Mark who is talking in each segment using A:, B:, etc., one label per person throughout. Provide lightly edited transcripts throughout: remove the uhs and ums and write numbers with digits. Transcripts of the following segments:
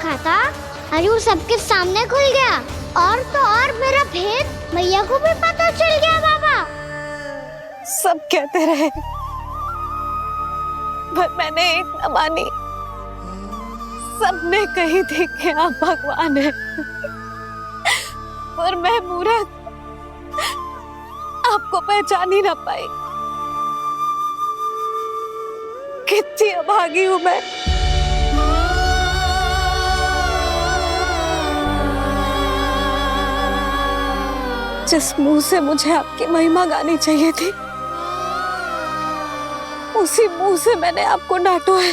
A: रखा था, आज वो सबके सामने खुल गया। और तो और मेरा भेद मैया को भी पता चल गया बाबा।
B: सब कहते रहे पर मैंने एक न मानी। सबने कही थी कि आप भगवान हैं, पर मैं मूरत आपको पहचान ही ना पाई। कितनी अभागी हूं मैं। जिस मुंह से मुझे आपकी महिमा गानी चाहिए थी, उसी मुंह से मैंने आपको डांटा है।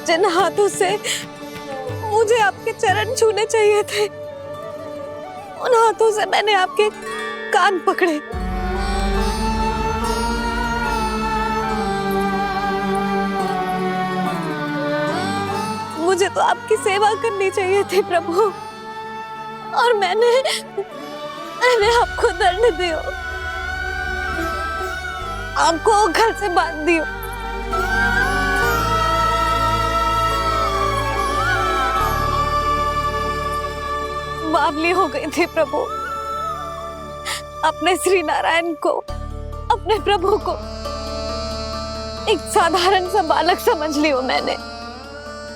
B: जिन हाथों से मुझे आपके चरण छूने चाहिए थे, उन हाथों से मैंने आपके कान पकड़े। मुझे तो आपकी सेवा करनी चाहिए थी प्रभु, और मैंने आपको दंड दिया, आपको घर से बांध दिया। बावली हो गई थी प्रभु। अपने श्री नारायण को, अपने प्रभु को एक साधारण सा बालक समझ लियो मैंने।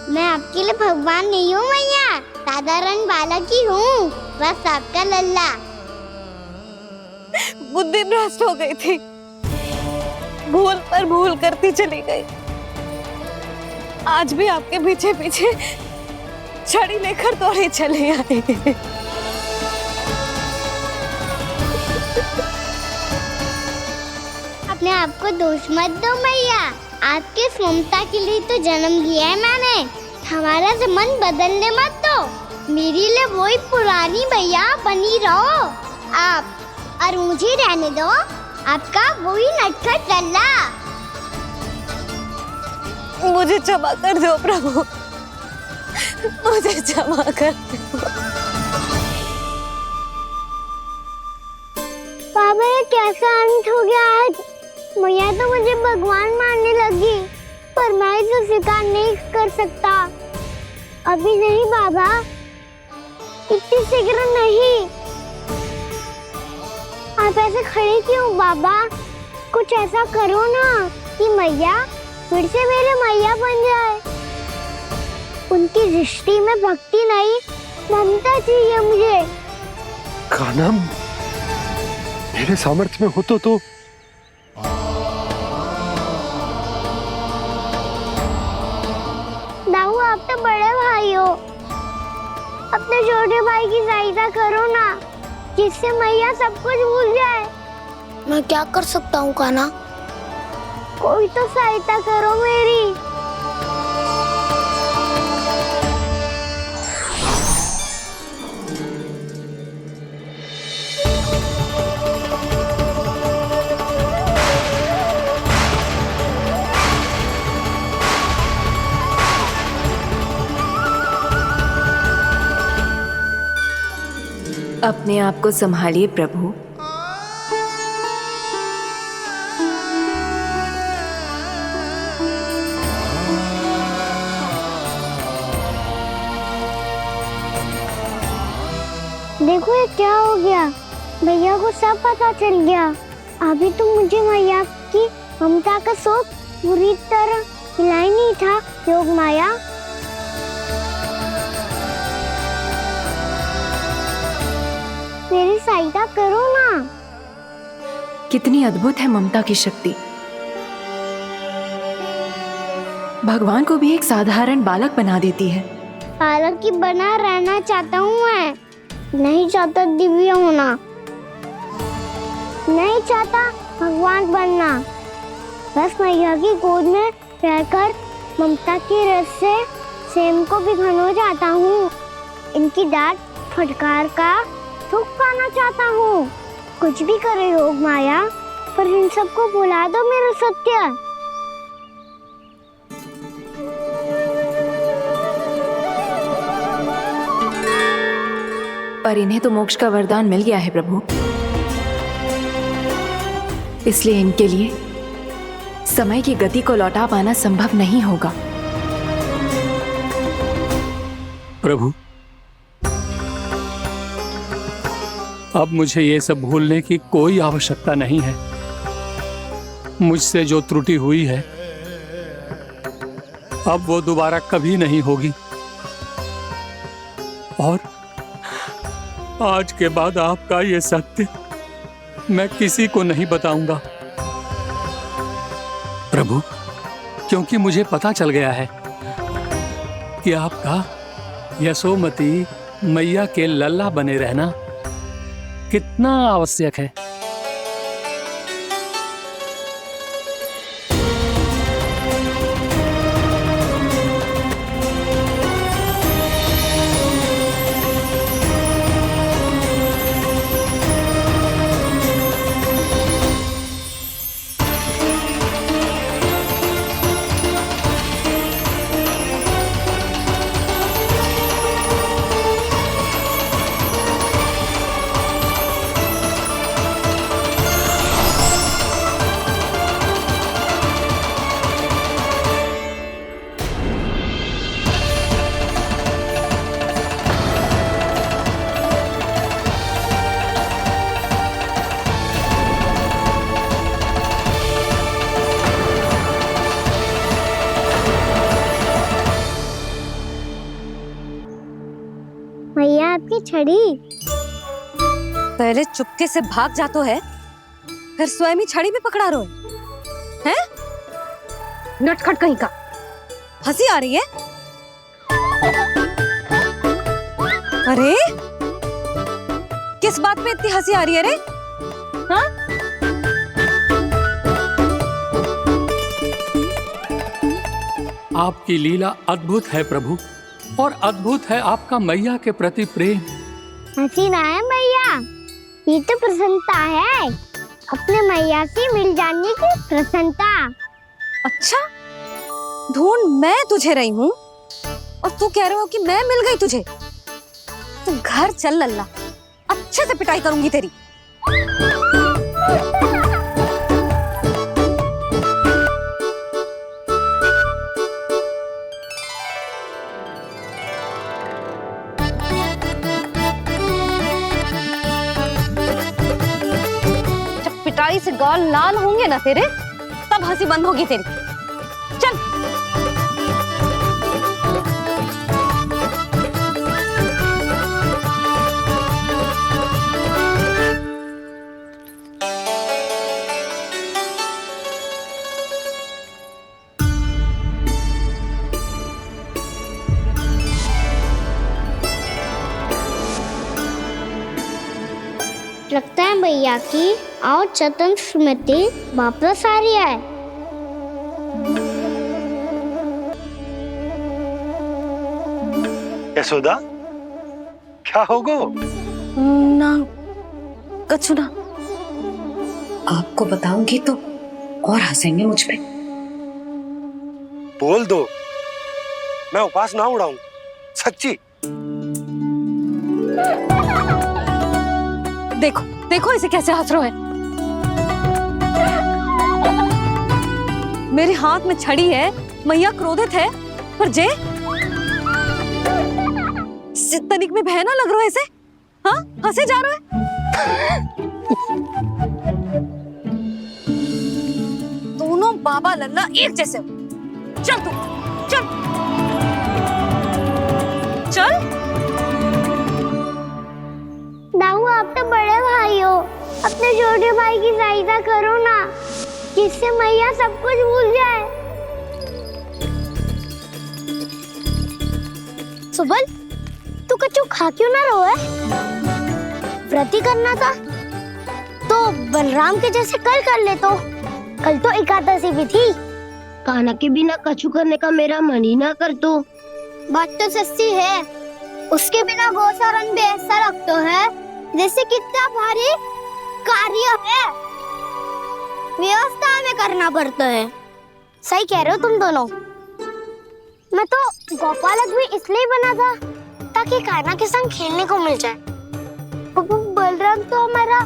A: मैं आपके लिए भगवान नहीं हूँ मैया, साधारण बालक ही हूँ, बस आपका लल्ला।
B: बुद्धि भ्रष्ट हो गई थी, भूल पर भूल करती चली गई। आज भी आपके पीछे पीछे छड़ी लेकर दौड़ी चली आई।
A: अपने आप को दोष मत दो मैया, आपके ममता के लिए तो जन्म लिया है मैंने। हमारा से मन बदलने मत दो, मेरे लिए वही पुरानी मैया बनी रहो आप, और मुझे रहने दो आपका वही नटखट लल्ला।
B: मुझे क्षमा कर दो प्रभु, मुझे क्षमा कर दो।
A: बाबा ये कैसा अंत हो गया आज? मैया तो मुझे भगवान मानने लगी, पर मैं इसे स्वीकार नहीं कर सकता। अभी नहीं बाबा, इतनी शीघ्र नहीं। आप ऐसे खड़े क्यों बाबा? कुछ ऐसा करो ना कि मैया फिर से मेरे मैया बन जाए। उनकी दृष्टि में भक्ति नहीं, ममता चाहिए मुझे।
C: कान्हा, मेरे सामर्थ्य में हो तो
A: दाऊ, आप तो बड़े भाई हो, अपने छोटे भाई की सहायता करो ना, जिससे मैया सब कुछ भूल जाए।
D: मैं क्या कर सकता हूँ कान्हा?
A: कोई तो सहायता करो मेरी।
E: अपने आप को संभालिए प्रभु।
A: देखो ये क्या हो गया, भैया को सब पता चल गया। अभी तो मुझे मैया की ममता का शौक पूरी तरह हिला ही नहीं था। योग माया, मेरी सहायता करो ना।
E: कितनी अद्भुत है ममता की शक्ति। भगवान को भी एक साधारण बालक बना देती है।
A: बालक की बना रहना चाहता हूँ मैं, नहीं चाहता दिव्य होना, नहीं चाहता भगवान बनना। बस मैया की गोद में रहकर ममता की रस से सेम को भी घनो चाहता हूँ। इनकी डांट फटकार का सुख पाना चाहता हूँ। कुछ भी करे योग माया, पर इन सबको भुला दो मेरा सत्य।
E: पर इन्हें तो मोक्ष का वरदान मिल गया है प्रभु, इसलिए इनके लिए समय की गति को लौटा पाना संभव नहीं होगा।
F: प्रभु, अब मुझे ये सब भूलने की कोई आवश्यकता नहीं है। मुझसे जो त्रुटि हुई है अब वो दोबारा कभी नहीं होगी, और आज के बाद आपका ये सत्य मैं किसी को नहीं बताऊंगा प्रभु, क्योंकि मुझे पता चल गया है कि आपका यशोमती मैया के लल्ला बने रहना कितना आवश्यक है।
A: भैया आपकी छड़ी।
B: पहले चुपके से भाग जातो है, फिर स्वयं ही छड़ी भी पकड़ा रो है? नटखट कहीं का। हंसी आ रही है? अरे किस बात पे इतनी हंसी आ रही है रे? हाँ?
F: आपकी लीला अद्भुत है प्रभु, और अद्भुत है आपका मैया के प्रति प्रेम।
A: हंसी ना है मैया, ये तो प्रसन्नता है, अपने मैया से मिल जाने की प्रसन्नता।
B: अच्छा, ढूंढ मैं तुझे रही हूँ और तू कह रहे हो कि मैं मिल गई तुझे। तू घर चल लल्ला, अच्छे से पिटाई करूंगी तेरी। जब पिटाई से गाल लाल होंगे ना तेरे, तब हंसी बंद होगी तेरी। चल।
A: लगता है भैया की और चतन स्मृति वापस आ रही है।
C: यशोदा, क्या होगो?
B: ना कछु ना।
G: आपको बताऊंगी तो और हंसेंगे मुझ पे।
C: बोल दो, मैं उपास ना उड़ाऊं, सच्ची।
B: देखो देखो इसे कैसे हंस रहा है। मेरे हाथ में छड़ी है, मैया क्रोधित है, पर जे तनिक में भय ना लग रहा है इसे। हाँ, हंसे जा रहा है। दोनों बाबा लल्ला एक जैसे हो। चल तू, चल चल।
A: दाऊ, आप तो बड़े भाई हो, अपने छोटे भाई की सहायता करो ना, जिससे मैया सब कुछ भूल जाए। सुबल, तू कछु खा क्यों ना रहो है? व्रत ही करना था तो बलराम के जैसे कल कर ले। तो कल तो एकादशी भी थी।
H: कान्हा के बिना कछु करने का मेरा मन ही ना कर। तो
A: बात तो सच्ची है, उसके बिना गोचारण भी ऐसा लगता है जैसे कितना भारी कार्य है, व्यवस्था में करना पड़ता है। सही कह रहे हो तुम दोनों। मैं तो गोपालक भी इसलिए बना था ताकि कान्हा के संग खेलने को मिल जाए। बलराम तो हमारा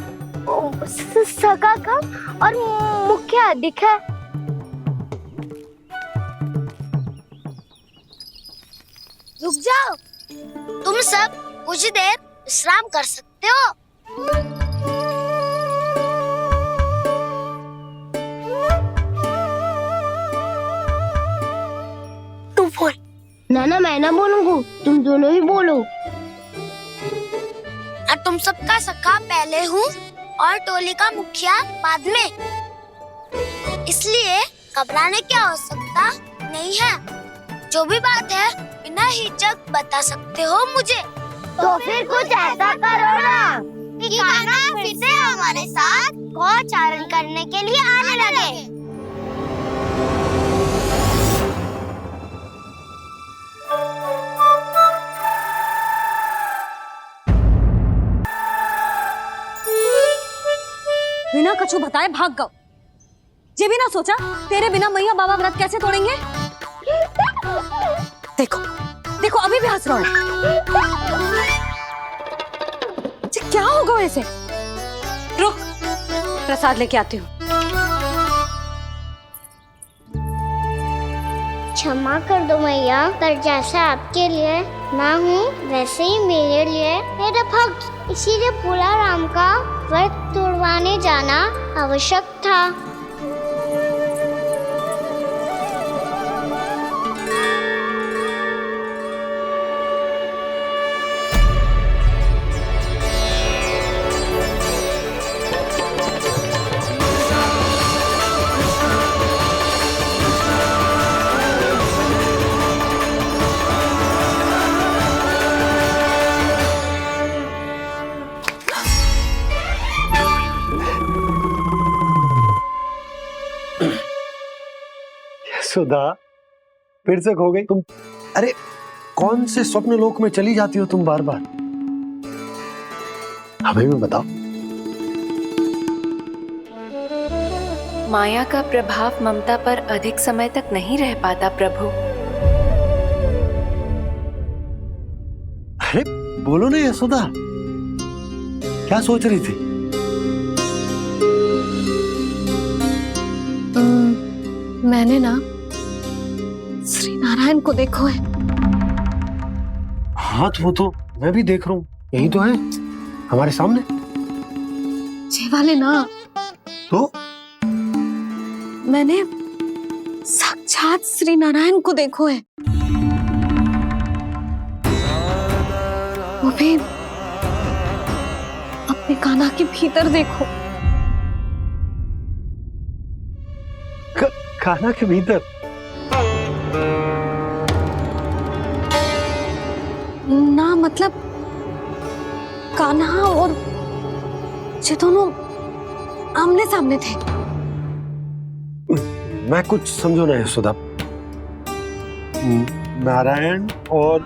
A: सगा का और मुख्य अधिक है।
D: रुक जाओ, तुम सब कुछ देर विश्राम कर सकते हो। तू बोल।
H: नाना मैं ना बोलूंगा, तुम दोनों ही बोलो।
D: और तुम सबका सखा पहले हूँ और टोली का मुखिया बाद में, इसलिए घबराने की आवश्यकता नहीं है। जो भी बात है बिना हिचक बता सकते हो मुझे।
A: तो फिर कुछ ऐसा करो ना कि कान्हा फिर से हमारे साथ गौचारण करने के लिए आने लगे।
B: बिना कछु बताए भाग गओ। ये भी ना सोचा तेरे बिना मैया बाबा व्रत कैसे तोड़ेंगे। देखो देखो अभी भी हंस रहा है। क्या होगा वैसे? रुक, प्रसाद लेके आती हूँ।
A: क्षमा कर दो मैया, पर जैसा आपके लिए ना हूँ वैसे ही मेरे लिए मेरा भक्त, इसीलिए भोला राम का व्रत तोड़वाने जाना आवश्यक था।
C: सुधा, फिर से खो गई तुम। अरे कौन से स्वप्न लोक में चली जाती हो तुम बार बार? हमें भी बताओ।
E: माया का प्रभाव ममता पर अधिक समय तक नहीं रह पाता प्रभु।
C: अरे बोलो ना यशोदा, क्या सोच रही थी?
B: मैंने ना श्री नारायण को देखो है।
C: हाँ तो वो तो मैं भी देख रहा हूँ, यही तो है हमारे सामने।
B: ये वाले ना,
C: तो
B: मैंने साक्षात श्री नारायण को देखो है, वो भी अपने कान्हा के भीतर देखो।
C: कान्हा के भीतर?
B: ना मतलब कान्हा और ये दोनों आमने सामने थे।
C: मैं कुछ समझो ना यशोदा। नारायण और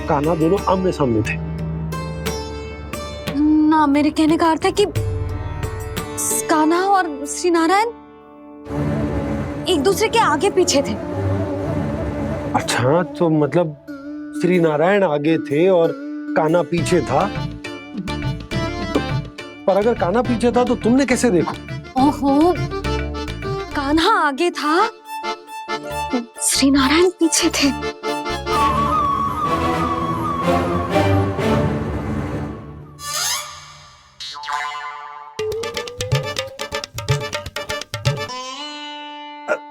C: कान्हा दोनों आमने सामने थे?
B: ना, मेरे कहने का अर्थ है कि कान्हा और श्री नारायण एक दूसरे के आगे पीछे थे।
C: अच्छा, तो मतलब श्री नारायण आगे थे और कान्हा पीछे था। पर अगर कान्हा पीछे था तो तुमने कैसे देखा?
B: ओहो, कान्हा आगे था, श्री नारायण पीछे थे।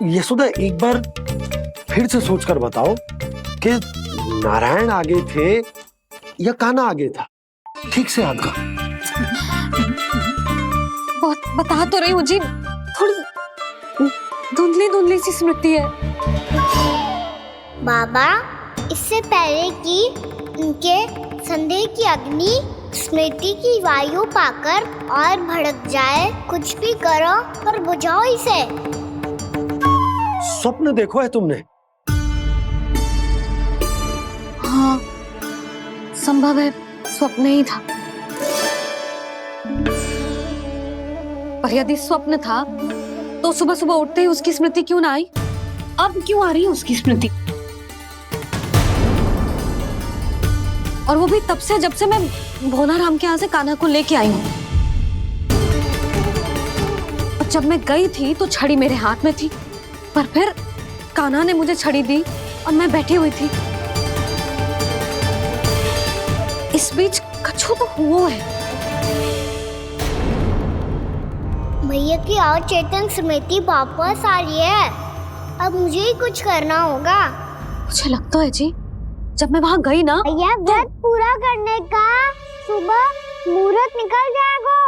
C: यशोदा, एक बार फिर से सोचकर बताओ कि नारायण आगे थे या कान्हा आगे था? ठीक से याद कर।
B: बहुत बता तो रही हूँ जी, थोड़ी धुंधली धुंधली सी स्मृति है।
A: बाबा, इससे पहले कि उनके संदेह की अग्नि स्मृति की वायु पाकर और भड़क जाए, कुछ भी करो और बुझाओ इसे।
C: स्वप्न देखो है तुमने?
B: हाँ, संभव है स्वप्न ही था। पर यदि स्वप्न था तो सुबह सुबह उठते ही उसकी स्मृति क्यों ना आई? अब क्यों आ रही है उसकी स्मृति? और वो भी तब से जब से मैं भोला राम के यहाँ से कान्हा को लेके आई हूँ। और जब मैं गई थी तो छड़ी मेरे हाथ में थी, पर फिर कान्हा ने मुझे छड़ी दी और मैं बैठी हुई थी। इस बीच कछु तो हुआ है।
A: भैया की और चेतन समिति वापस आ रही है। अब मुझे ही कुछ करना होगा।
B: मुझे लगता है जी, जब मैं वहां गई ना,
A: भैया व्रत पूरा करने का सुबह मुहूर्त निकल जाएगा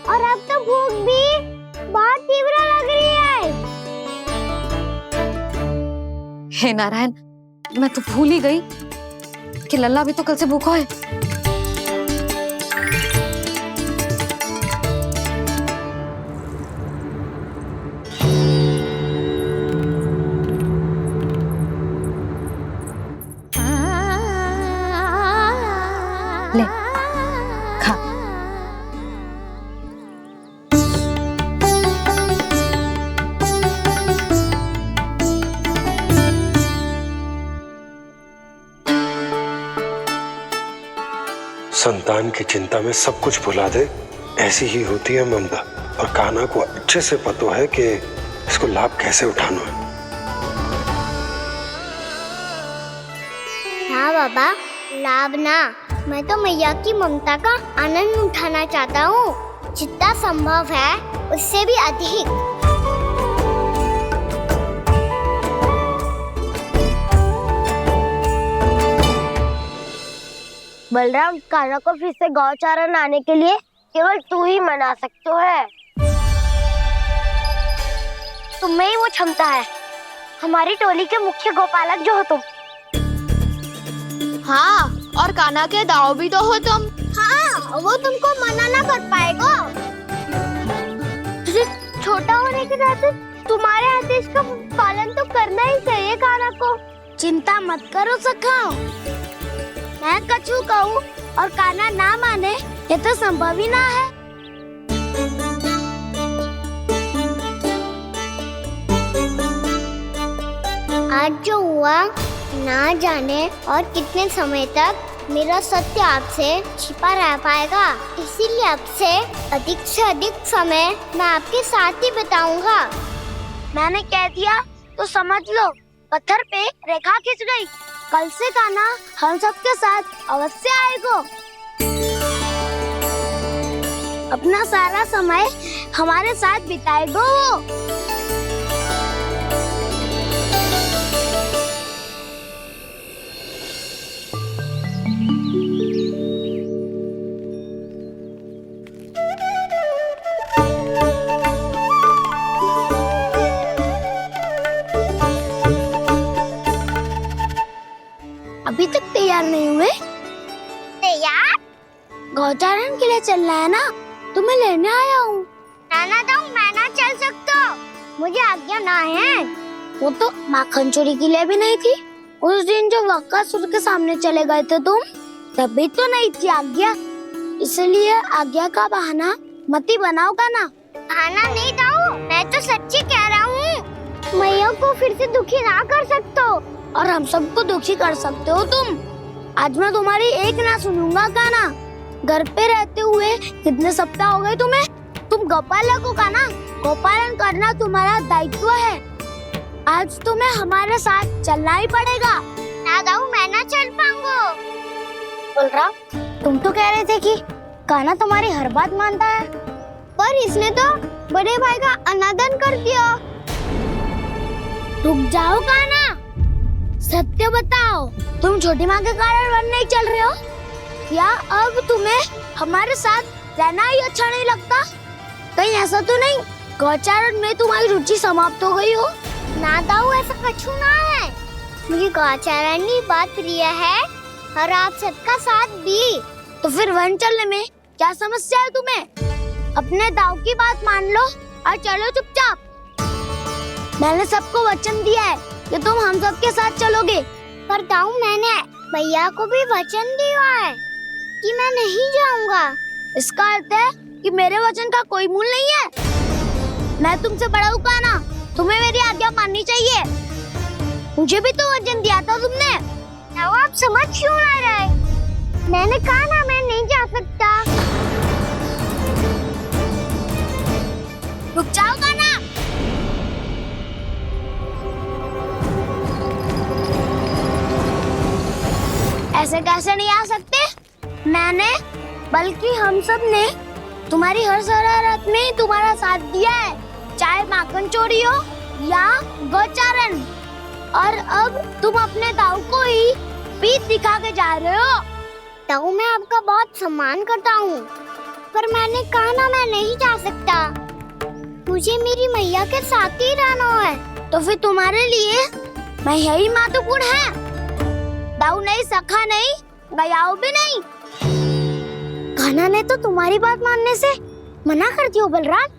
A: और अब तो भूख भी बहुत तीव्र लग रही है।
B: हे नारायण, मैं तो भूल ही गई कि लल्ला भी तो कल से भूखा है। ले, खा।
C: संतान की चिंता में सब कुछ भुला दे, ऐसी ही होती है ममता। और कान्हा को अच्छे से पता है कि इसको लाभ कैसे उठाना है।
A: हाँ बाबा, लाभ ना, मैं तो मैया की ममता का आनंद उठाना चाहता हूँ, जितना संभव है उससे भी अधिक। बलराम, कान्हा को फिर से गौचारण आने के लिए केवल तू ही मना सकते है। तुम में ही वो क्षमता है, हमारी टोली के मुख्य गोपालक जो हो तुम।
I: हाँ, और कान्हा के दाव भी तो हो तुम।
A: हाँ, वो तुमको मना ना कर पाएगा। तुझे छोटा होने के नाते तुम्हारे आदेश का पालन तो करना ही चाहिए कान्हा को। चिंता मत करो सखा, मैं कछु कहूँ और कान्हा ना माने, ये तो संभव ही ना है। आज जो हुआ ना जाने और कितने समय तक मेरा सत्य आपसे छिपा रह पाएगा, इसीलिए आपसे अधिक से अधिक समय मैं आपके साथ ही बिताऊंगा। मैंने कह दिया तो समझ लो, पत्थर पे रेखा खिंच गई। कल से कान्हा हम सबके साथ अवश्य आएगा। अपना सारा समय हमारे साथ बिताएगा वो। अभी तक तैयार नहीं हुए? तैयार? गौचारण के लिए चलना है ना, तुम्हें लेने आया हूँ। नाना दाऊ, मैं ना चल सकता, मुझे आज्ञा ना है। वो तो माखन चोरी के लिए भी नहीं थी। उस दिन जो बकासुर के सामने चले गए थे तुम, तभी तो नहीं थी आज्ञा। इसलिए आज्ञा का बहाना मत ही बनाओ ना। बहाना नहीं दाऊ, मैं तो सच्ची कह रहा हूँ। मैया को फिर से दुखी ना कर सकते हो और हम सबको दुखी कर सकते हो तुम। आज मैं तुम्हारी एक ना सुनूंगा कान्हा। घर पे रहते हुए कितने सप्ताह हो गए तुम्हें? तुम गोपालक हो कान्हा, गोपालन करना तुम्हारा दायित्व है। आज तुम्हें हमारे साथ चलना ही पड़ेगा। ना दाऊ, मैं ना चल पाऊंगा। बलराम, तुम तो कह रहे थे कि कान्हा तुम्हारी हर बात मानता है, पर इसने तो बड़े भाई का अनादर कर दिया। रुक जाओ कान्हा, सत्य बताओ, तुम छोटी माँ के कारण वन नहीं चल रहे हो या अब तुम्हें हमारे साथ रहना ही अच्छा नहीं लगता? कहीं ऐसा तो नहीं गौचारण में तुम्हारी रुचि समाप्त हो गई हो? ना दाऊ, ऐसा कछु ना है। मुझे गौचारण ही बहुत प्रिय है और आप सबका साथ भी। तो फिर वन चलने में क्या समस्या है तुम्हें? अपने दाऊ की बात मान लो और चलो चुपचाप। मैंने सबको वचन दिया है कि तुम हम सबके साथ चलोगे। पर दाऊ, मैंने भैया को भी वचन दिया है कि मैं नहीं जाऊंगा। इसका अर्थ है कि मेरे वचन का कोई मूल नहीं है। मैं तुमसे बड़ा हूँ कान्हा, तुम्हें मेरी आज्ञा माननी चाहिए। मुझे भी तो वचन दिया था तुमने। दाऊ, आप समझ क्यों आ रहे? मैंने कहा ना मैं नहीं जा सकता।
D: रुक जाओ कान्हा। ऐसे कैसे नहीं आ सकते? मैंने बल्कि हम सब ने तुम्हारी हर शरारत में तुम्हारा साथ दिया है, चाहे माखन चोरी हो या गोचारण। और अब तुम अपने ताऊ को ही पीठ दिखा के जा रहे हो।
A: ताऊ मैं आपका बहुत सम्मान करता हूँ, पर मैंने कहा ना मैं नहीं जा सकता। मुझे मेरी मैया के साथ ही रहना है।
D: तो फिर तुम्हारे लिए मैया ही महत्वपूर्ण है। दाऊ नहीं, सखा नहीं, गयाऊ भी नहीं।
A: कान्हा ने तो तुम्हारी बात मानने से मना कर दियो बलराम।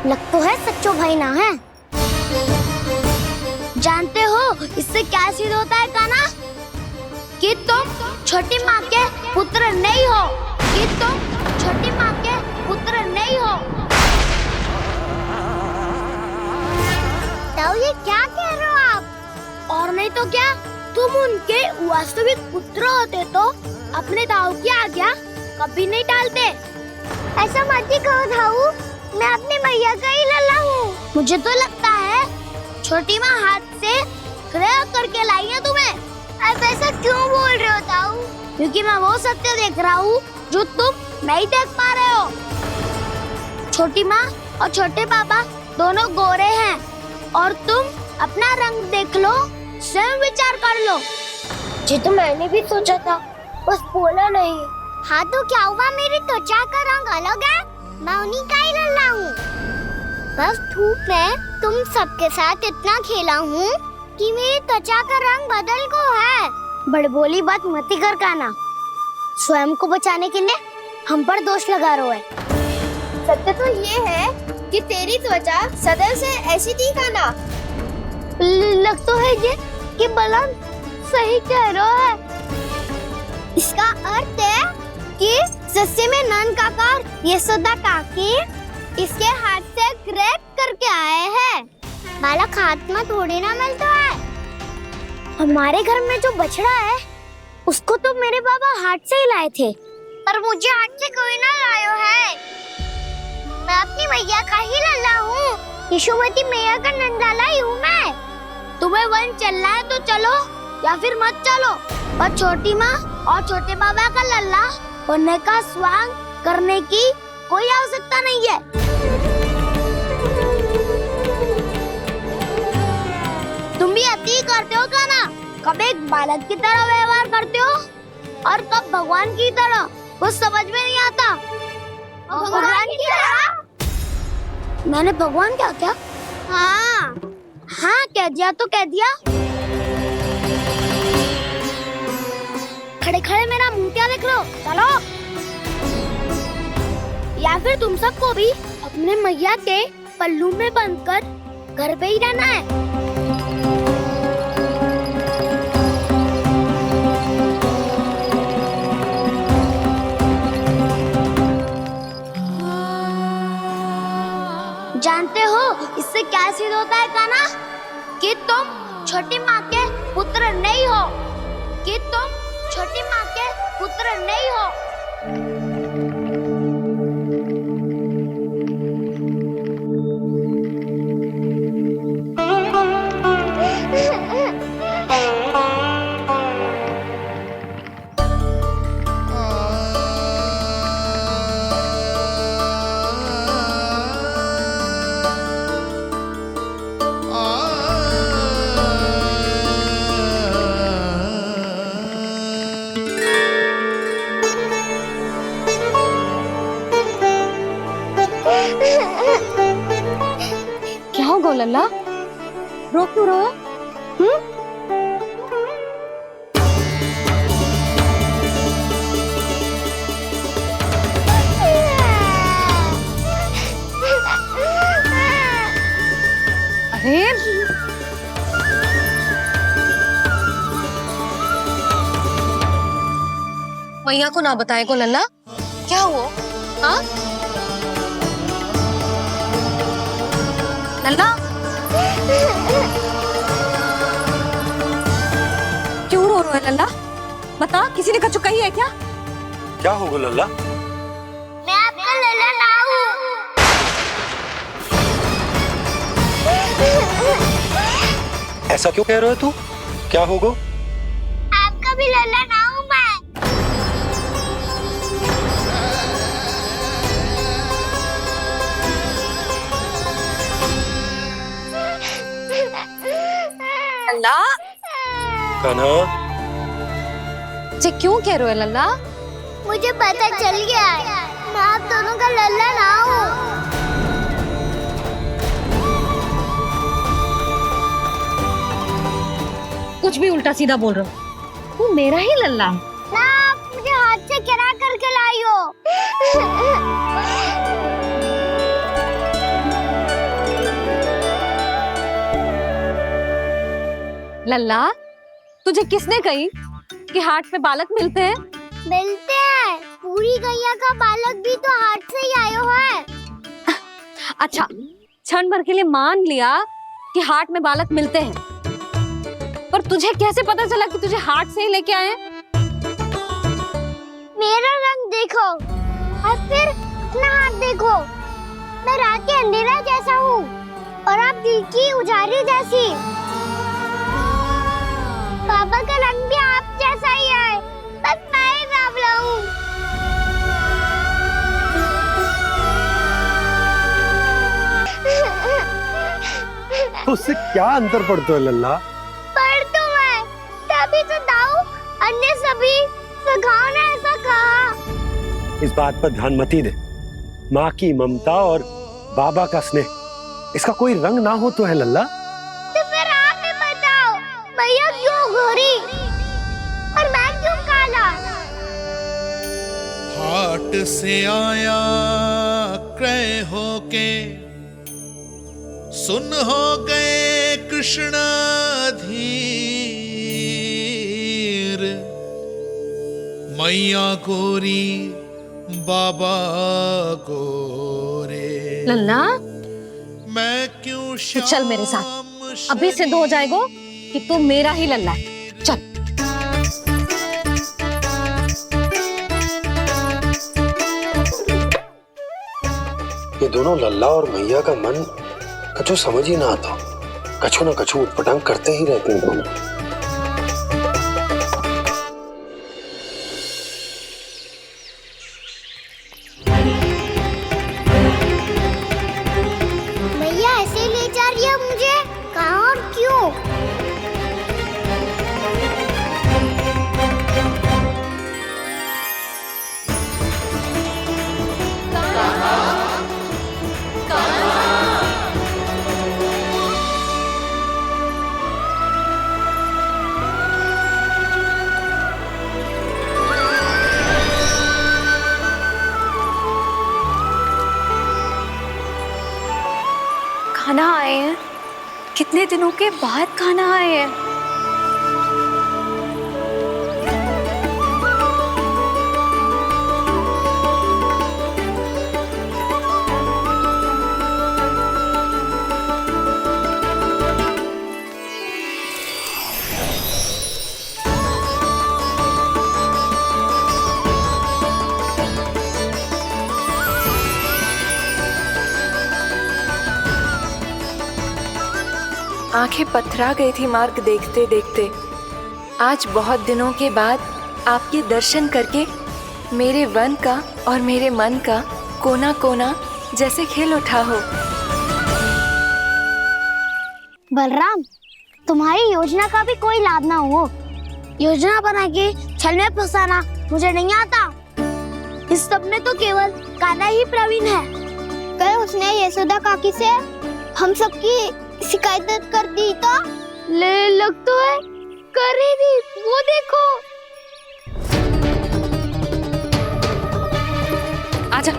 A: लग तो है सच्चो भाई ना है।
D: जानते हो इससे क्या सिद्ध होता है कान्हा? कि तुम छोटी माँ के पुत्र नहीं हो, कि तुम छोटी माँ के पुत्र नहीं हो।
A: ताऊ ये क्या कह रहे हो आप?
D: और नहीं तो क्या, तुम उनके वास्तविक पुत्र होते तो अपने दाऊ की आज्ञा कभी नहीं टालते।
A: ऐसा मत ही कहो ताऊ, मैं अपनी मैया का ही लल्ला हूँ।
D: मुझे तो लगता है छोटी माँ हाथ से प्रयोग करके लाई है तुम्हें।
A: आप ऐसा क्यों बोल रहे हो ताऊ?
D: क्योंकि मैं वो सत्य देख रहा हूँ जो तुम नहीं देख पा रहे हो। छोटी माँ और छोटे पापा दोनों गोरे हैं, और तुम अपना रंग देख लो, स्वयं विचार कर लो।
A: जी तो मैंने भी सोचा था, बस बोला नहीं। हाँ तो क्या हुआ, मेरी त्वचा का रंग अलग है, मैं उन्हीं का ही लल्ला हूँ। बस धूप में तुम सबके साथ इतना खेला हूँ कि मेरी त्वचा का रंग बदल को है।
D: बड़बोली बात मत ही कर कान्हा। स्वयं को बचाने के लिए हम पर दोष लगा रहे है।
I: सत्य तो ये है कि तेरी त्वचा सदैव से ऐसी थी कान्हा।
D: लग तो है ये कि बलराम सही कह रहा है।
A: इसका अर्थ है कि सस्ते में नन काका यशोदा काकी इसके हाथ से ग्रेट करके आए हैं। बालक हाथ में थोड़ी ना मिलता है।
D: हमारे घर में जो बछड़ा है उसको तो मेरे बाबा हाथ से ही लाए थे।
A: पर मुझे हाथ से कोई ना लायो है। मैं अपनी मैया का ही लल्ला हूँ, यशोमती मैया का नंदलाला ही हूँ मैं।
D: तुम्हें वन चलना है तो चलो, या फिर मत चलो, पर छोटी माँ और छोटे बाबा का लल्ला बनने का स्वांग करने की कोई आवश्यकता नहीं है। तुम भी अति करते हो कान्हा, कब एक बालक की तरह व्यवहार करते हो और कब भगवान की तरह, कुछ समझ में नहीं आता।
A: भगवान की तरह?
D: मैंने भगवान क्या क्या?
A: हाँ
D: हाँ कह दिया तो कह दिया। खड़े खड़े मेरा मुंह क्या देख लो, चलो। या फिर तुम सबको भी अपने मैया के पल्लू में बंधकर घर पे ही रहना है। जानते हो इससे क्या सिद्ध होता है कान्हा? कि तुम छोटी माँ के पुत्र नहीं हो, कि तुम छोटी माँ के पुत्र नहीं हो। क्या हो लल्ला, रो क्यों रहा? अरे मैया को ना बताए को लल्ला, क्या हुआ? हाँ लल्ला, क्यों रो रहा है लल्ला?
B: बता, किसी ने कछु कही है क्या?
C: क्या होगा लल्ला?
D: मैं आपका लल्ला ना हूँ।
C: ऐसा क्यों कह रहे हो तू? क्या होगा?
D: आपका भी लल्ला ना हूँ मैं।
B: लल्ला,
C: कान्हा,
B: जे क्यों कह रहे हो लल्ला?
D: मुझे पता चल गया है, मैं आप दोनों का लल्ला ना हूँ।
B: कुछ भी उल्टा सीधा बोल रहे हो। तू मेरा ही लल्ला है।
D: ना, आप मुझे हाथ से गिरा करके लाई हो।
B: लल्ला, तुझे किसने कही कि हाट में बालक मिलते हैं?
D: मिलते हैं। पूरी गैया का बालक भी तो हाट से ही आयो है।
B: अच्छा, क्षण भर के लिए मान लिया कि हाट में बालक मिलते हैं, पर तुझे कैसे पता चला कि तुझे हाट से ही लेके आए हैं?
D: मेरा रंग देखो और फिर अपना हाथ देखो। मैं रात के अंधेरा जैसा हूँ और आप दिल की उजाली जैसी। बाबा का रंग भी आप जैसा ही है, बस मैं ही बाबला हूँ।
C: उससे क्या अंतर पड़ता है लल्ला?
D: पर तो मैं तभी तो दाऊ अन्य सभी सखाओ ने ऐसा कहा।
C: इस बात पर ध्यान मत ही दे। माँ की ममता और बाबा का स्नेह, इसका कोई रंग ना हो तो है लल्ला।
D: तो फिर आप ही बताओ, भैया क्यों गोरी और मैं क्यों काला?
J: हाट से आया क्रय होके, सुन हो गए कृष्णाधीर। मैया गोरी बाबा गोरे।
B: लल्ला,
J: मैं क्यों
B: तू चल मेरे साथ। अभी सिद्ध हो जाएगा कि तू मेरा ही लल्ला है। चल।
C: ये दोनों लल्ला और मैया का मन कछु समझ ही ना आता। कछु ना कछु उटपटांग करते ही रहते हैं दोनों।
D: भैया ऐसे ले जा रही है मुझे, कहाँ और क्यों?
E: खाना आए हैं, कितने दिनों के बाद खाना आए हैं। आंखें पथरा गई थी मार्ग देखते देखते। आज बहुत दिनों के बाद आपके दर्शन करके मेरे वन का और मेरे मन का कोना कोना जैसे खिल उठा हो।
D: बलराम, तुम्हारी योजना का भी कोई लाभ ना हो। योजना बना के छल में फंसाना मुझे नहीं आता। इस सब में तो केवल कान्हा ही प्रवीण है। कल उसने यशोदा काकी से हम सबकी शिकायत कर दी तो ले लग तो है कर ही दी, वो देखो।
B: आजा।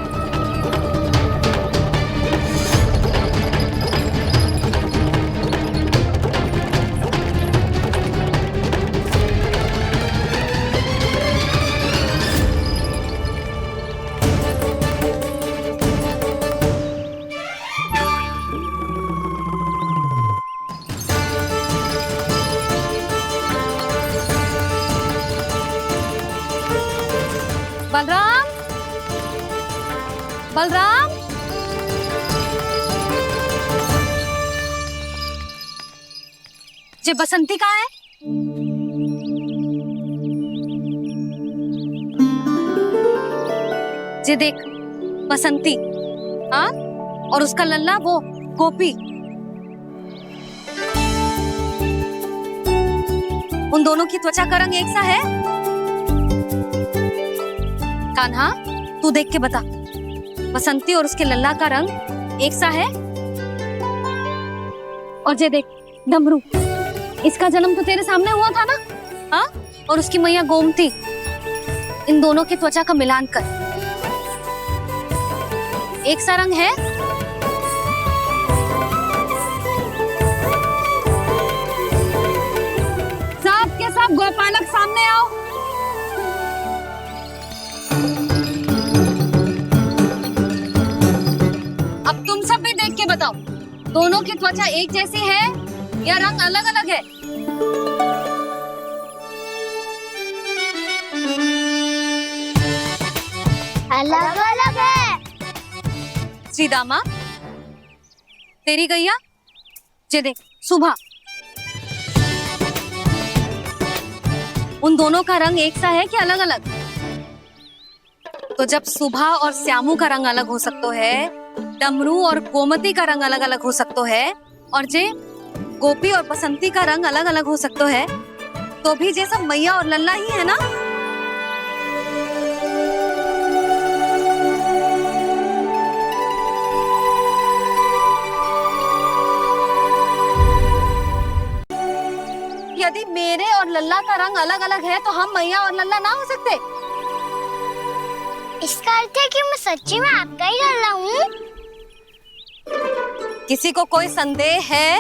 B: बलराम, बलराम, ये बसंती कहाँ है? ये देख बसंती, हाँ, और उसका लल्ला वो गोपी। उन दोनों की त्वचा का रंग एक सा है? कान्हा, तू देख के बता, बसंती और उसके लल्ला का रंग एक सा है? और ये देख डमरू, इसका जन्म तो तेरे सामने हुआ था ना, हाँ? और उसकी मैया गोमती, इन दोनों की त्वचा का मिलान कर एक सा रंग है? सब के सब गोपालक सामने आओ। अब तुम सब भी देख के बताओ, दोनों की त्वचा एक जैसी है या रंग अलग अलग है?
D: अलग अलग है।
B: श्रीदामा, तेरी गैया, ये देख सुभा, उन दोनों का रंग एक सा है कि अलग अलग? तो जब सुभा और श्यामू का रंग अलग हो सकता है, डमरू और गोमती का रंग अलग अलग हो सकता है, और जे गोपी और बसंती का रंग अलग अलग हो सकता है, तो भी जे सब मैया और लल्ला ही है ना? यदि मेरे और लल्ला का रंग अलग अलग है तो हम मैया और लल्ला ना हो सकते?
D: इसका अर्थ है कि मैं सच्ची में आपका ही लल्ला हूँ?
B: किसी को कोई संदेह है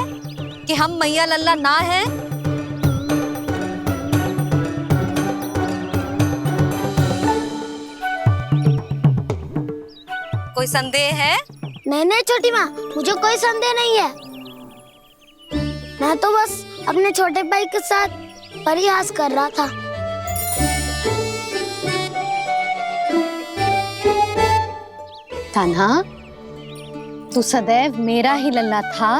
B: कि हम मैया लल्ला ना हैं? कोई संदेह है?
D: नहीं नहीं छोटी माँ, मुझे कोई संदेह नहीं है। मैं तो बस अपने छोटे भाई के साथ परिहास कर रहा था।
B: कान्हा, तू सदैव मेरा ही लल्ला था,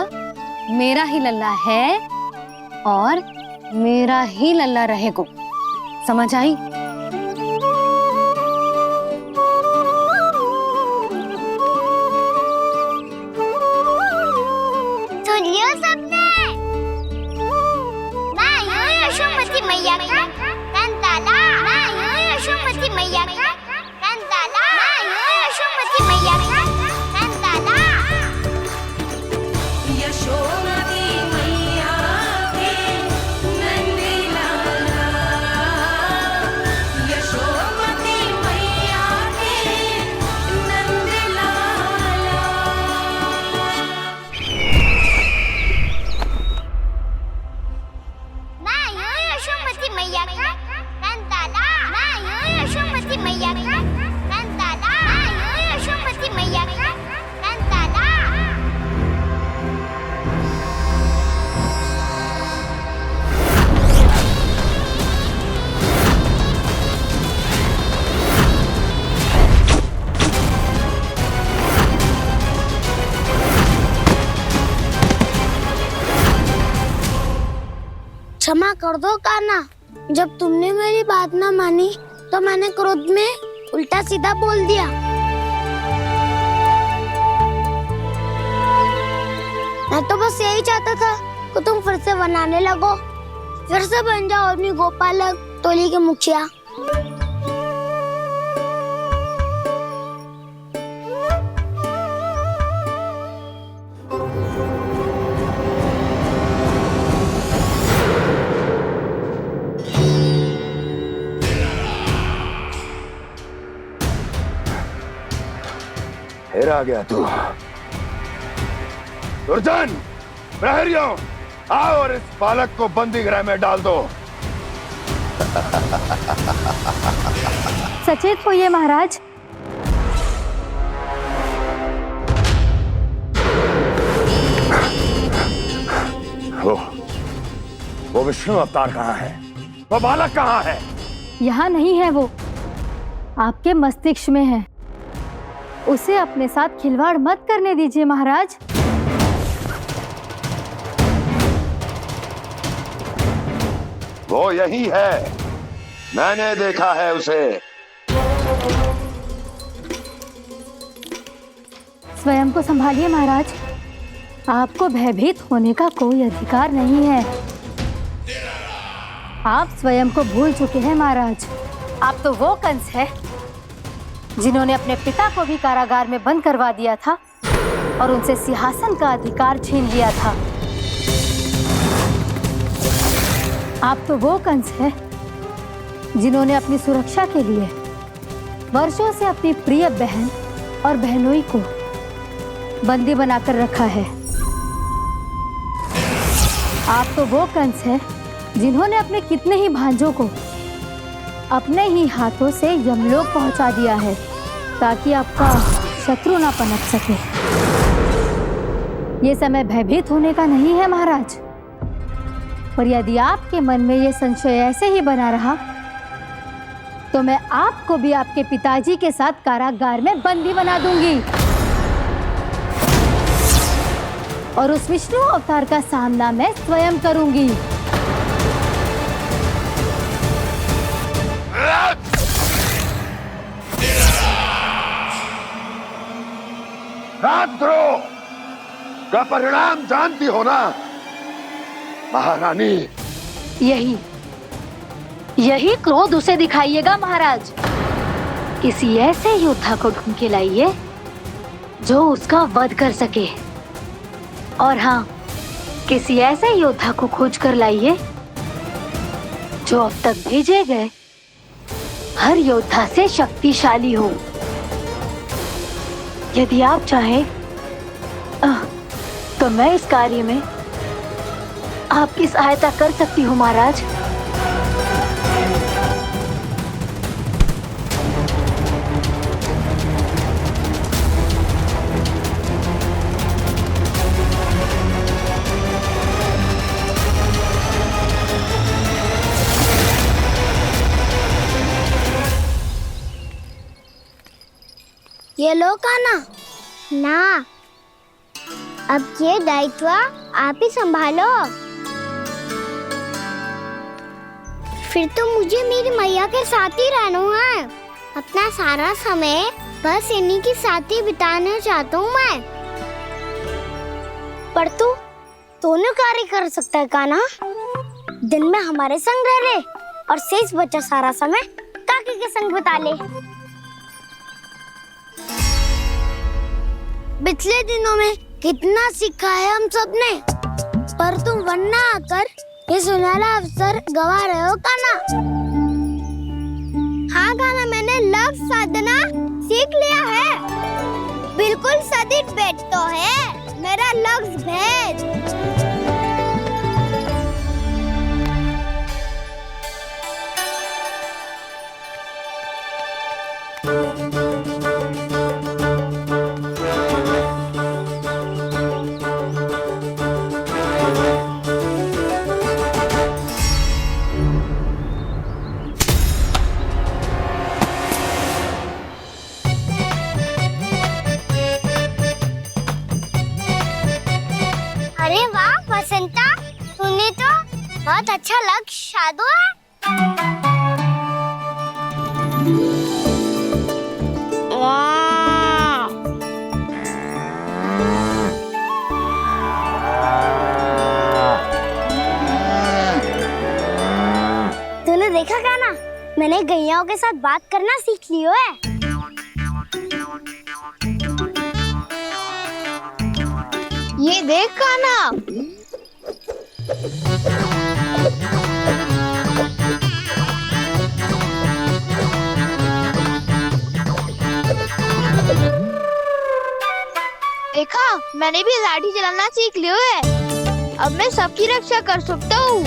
B: मेरा ही लल्ला है और मेरा ही लल्ला रहेगा। समझ आई?
D: सुनियो सबने, मैं हूँ यशोमती मैया का कंताला, मैं हूँ यशोमती मैया का कंताला, मैं हूँ यशोमती मैया का कंताला।
E: यशोमती मैया के नंदी लाला, यशोमती मैया के नंदी लाला।
D: मैं हूँ यशोमती मैया का कंताला, मैं हूँ यशोमती मैया का कंताला, मैं हूँ यशोमती मैया का कंताला। क्षमा कर दो कान्हा, जब तुमने मेरी बात ना मानी तो मैंने क्रोध में उल्टा सीधा बोल दिया। मैं तो बस यही चाहता था कि तुम फिर से बनाने लगो, फिर से बन जाओ अपनी गोपालक टोली के मुखिया।
K: फिर आ गया तू। दुर्जन, प्रहरियों, आओ और इस बालक को बंदी गृह में डाल दो।
B: सचेत होइए महाराज।
K: वो विष्णु अवतार कहाँ है? वो बालक कहाँ है?
B: यहाँ नहीं है वो।
L: आपके मस्तिष्क में है। उसे अपने साथ खिलवाड़ मत करने दीजिए महाराज।
K: वो यही है, मैंने देखा है उसे।
L: स्वयं को संभालिए महाराज, आपको भयभीत होने का कोई अधिकार नहीं है। आप स्वयं को भूल चुके हैं महाराज। आप तो वो कंस है जिन्होंने अपने पिता को भी कारागार में बंद करवा दिया था और उनसे सिंहासन का अधिकार छीन लिया था। आप तो वो कंस है जिन्होंने अपनी सुरक्षा के लिए वर्षों से अपनी प्रिय बहन और बहनोई को बंदी बनाकर रखा है। आप तो वो कंस है जिन्होंने अपने कितने ही भांजों को अपने ही हाथों से यमलोक पहुंचा दिया है ताकि आपका शत्रु ना पनप सके। ये समय भयभीत होने का नहीं है महाराज, पर यदि आपके मन में ये संशय ऐसे ही बना रहा तो मैं आपको भी आपके पिताजी के साथ कारागार में बंदी बना दूंगी और उस विष्णु अवतार का सामना मैं स्वयं करूंगी।
K: राजद्रोह का परिणाम जानती हो ना महारानी?
L: यही क्रोध उसे दिखाइएगा महाराज। किसी ऐसे योद्धा को ढूंढ के लाइए जो उसका वध कर सके, और हाँ, किसी ऐसे योद्धा को खोज कर लाइए जो अब तक भेजे गए हर योद्धा से शक्तिशाली हो। यदि आप चाहें तो मैं इस कार्य में आपकी सहायता कर सकती हूँ महाराज।
D: ये लो कान्हा।
A: ना, अब ये दायित्व आप ही संभालो। फिर तो मुझे मेरी मैया के साथ ही रहना है। अपना सारा समय बस इन्हीं के साथ ही बिताना चाहता हूँ मैं।
D: पर तू दोनों कार्य कर सकता है कान्हा। दिन में हमारे संग रह ले और शेष बचा सारा समय काकी के संग बिता ले। पिछले दिनों में कितना सीखा है हम सब ने, पर तुम वरना आकर ये सुनहरा अवसर गवा रहे हो कान्हा। हाँ कान्हा, मैंने लक्ष्य साधना सीख लिया है। बिल्कुल सदित भेद तो है मेरा लक्ष्य भेद।
A: अरे वाह बसंता, तूने तो बहुत अच्छा लक्ष्य साधा है। वाह,
D: तूने देखा कान्हा, मैंने गैयाओं के साथ बात करना सीख लियो है।
I: ये देख कान्हा, देखा मैंने भी लाठी चलाना सीख लियो है। अब मैं सबकी रक्षा कर सकता हूँ।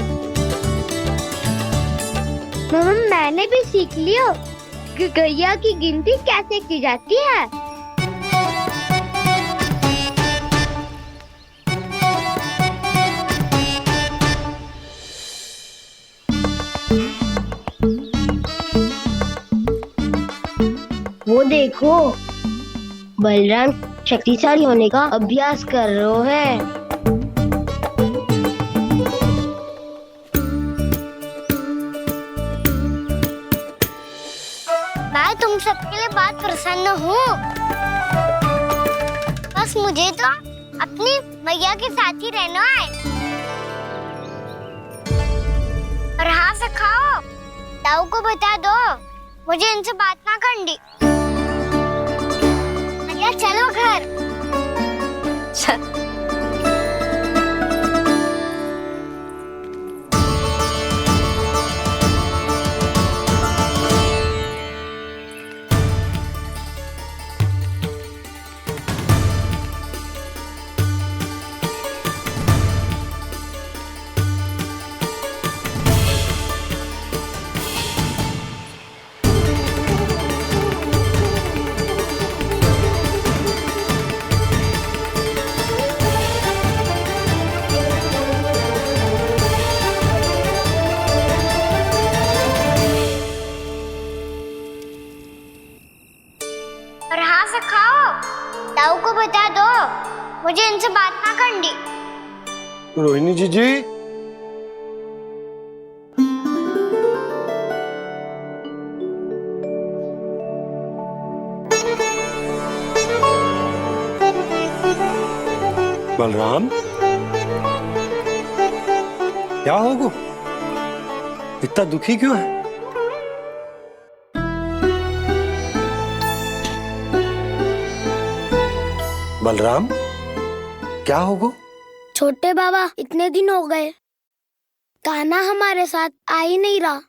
A: मैंने भी सीख लियो कि गैया की गिनती कैसे की जाती है।
H: वो देखो, बलराम शक्तिशाली होने का अभ्यास कर रहे हैं।
A: मैं तुम सबके लिए बहुत प्रसन्न हूँ। बस मुझे तो अपनी मैया के साथ ही रहना है। और हाँ सखाओ, ताऊ को बता दो मुझे इनसे बात ना करनी। मैया चलो घर। और हाँ सखाओ, ताऊ को बता दो मुझे इनसे बात ना करनी।
C: रोहिणी जी बलराम, क्या होगा? इतना दुखी क्यों है? बलराम, क्या होगा?
D: छोटे बाबा, इतने दिन हो गए कान्हा हमारे साथ आ ही नहीं रहा।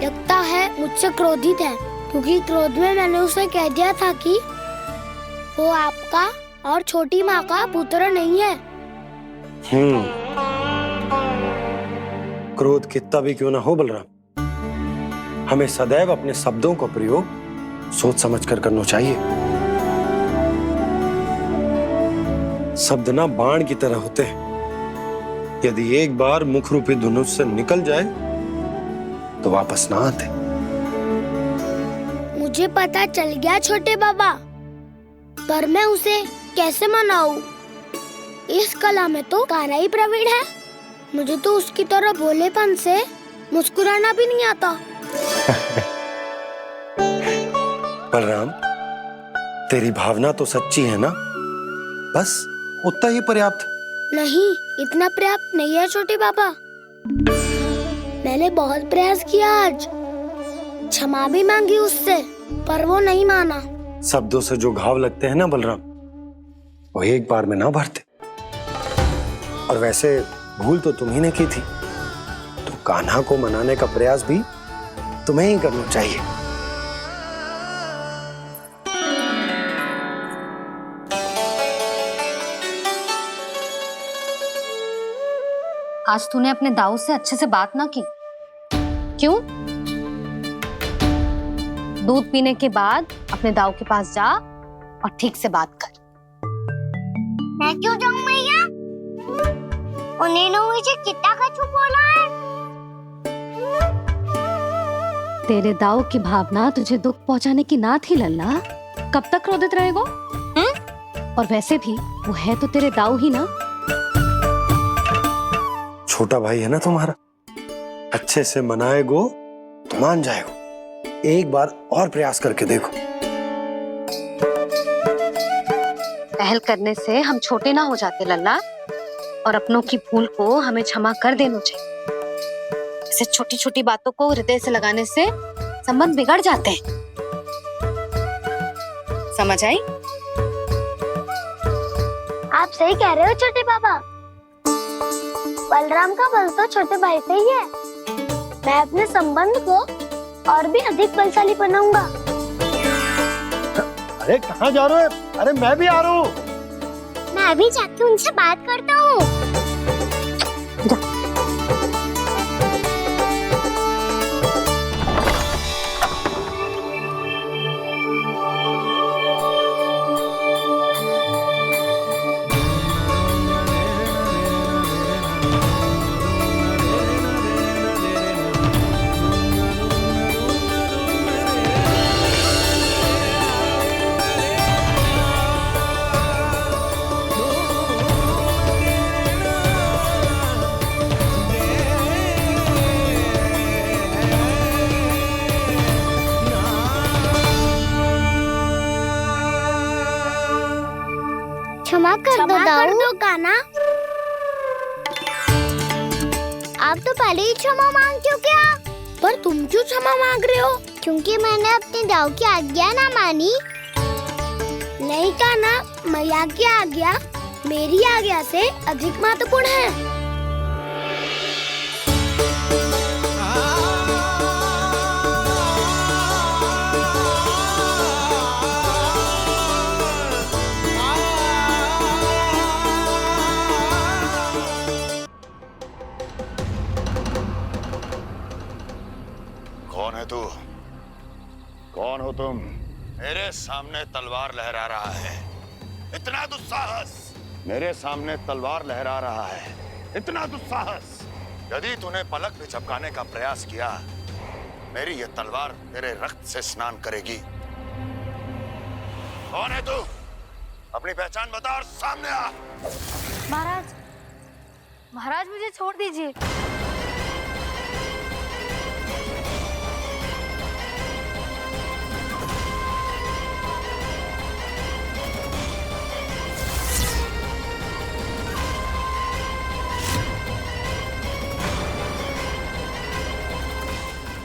D: लगता है मुझसे क्रोधित है, क्योंकि क्रोध में मैंने उसे कह दिया था कि वो आपका और छोटी माँ का पुत्र नहीं है।
C: क्रोध कितना भी क्यों ना हो बलराम, हमें सदैव अपने शब्दों का प्रयोग सोच समझ कर करना चाहिए। शब्द ना बाण की तरह होते हैं, यदि एक बार मुख रूपी धनुष से निकल जाए तो वापस ना आते।
D: मुझे पता चल गया छोटे बाबा, पर मैं उसे कैसे मनाऊं? इस कला में तो कान्हा ही प्रवीण है। मुझे तो उसकी तरह भोलेपन से मुस्कुराना भी नहीं आता।
C: बलराम, तेरी भावना तो सच्ची है ना, बस उतना ही पर्याप्त।
D: नहीं, इतना पर्याप्त नहीं है छोटे बाबा। मैंने बहुत प्रयास किया आज, क्षमा भी मांगी उससे, पर वो नहीं माना।
C: शब्दों से जो घाव लगते हैं ना बलराम, वो एक बार में ना भरते। और वैसे भूल तो तुम्ही ने की थी, तो कान्हा को मनाने का प्रयास भी तुम्हें ही करना चाहिए।
B: आज तूने अपने दाऊ से अच्छे से बात ना की, क्यों? दूध पीने के बाद अपने दाऊ के पास जा और ठीक से बात कर।
A: मैं क्यों जाऊं मैया? उन्होंने मुझे कितना कछु बोला है।
L: तेरे दाऊ की भावना तुझे दुख पहुंचाने की ना थी लल्ला। कब तक क्रोधित रहेगो? और वैसे भी वो है तो तेरे दाऊ ही ना।
C: छोटा भाई है ना तुम्हारा, अच्छे से मनाएगो तो मान जाएगो। एक बार और प्रयास करके देखो।
B: पहल करने से हम छोटे ना हो जाते लल्ला, और अपनों की भूल को हमें क्षमा कर देना चाहिए। ऐसे छोटी छोटी बातों को हृदय से लगाने से संबंध बिगड़ जाते हैं। समझ आई?
D: आप सही कह रहे हो छोटे बाबा। बलराम का बल तो छोटे भाई से ही है। मैं अपने संबंध को और भी अधिक बलशाली बनाऊंगा।
C: अरे कहाँ जा रहे हो? अरे मैं भी आ रहा हूँ।
A: मैं भी जाके उनसे बात करता हूँ। क्षमा कर दो दाऊ।
D: कान्हा, आप तो पहले ही क्षमा मांगते हो क्या? पर तुम क्यों क्षमा मांग रहे हो?
A: क्योंकि मैंने अपने दाऊ की आज्ञा ना मानी।
D: नहीं कान्हा, मैया की आज्ञा मेरी आज्ञा से अधिक महत्वपूर्ण है।
K: कौन है तू? कौन हो तुम? मेरे सामने तलवार लहरा रहा है, इतना दुस्साहस! मेरे सामने तलवार लहरा रहा है, इतना दुस्साहस! यदि तूने पलक भी झपकाने का प्रयास किया, मेरी ये तलवार तेरे रक्त से स्नान करेगी। कौन है तू? अपनी पहचान बता और सामने आ।
L: महाराज, महाराज मुझे छोड़ दीजिए।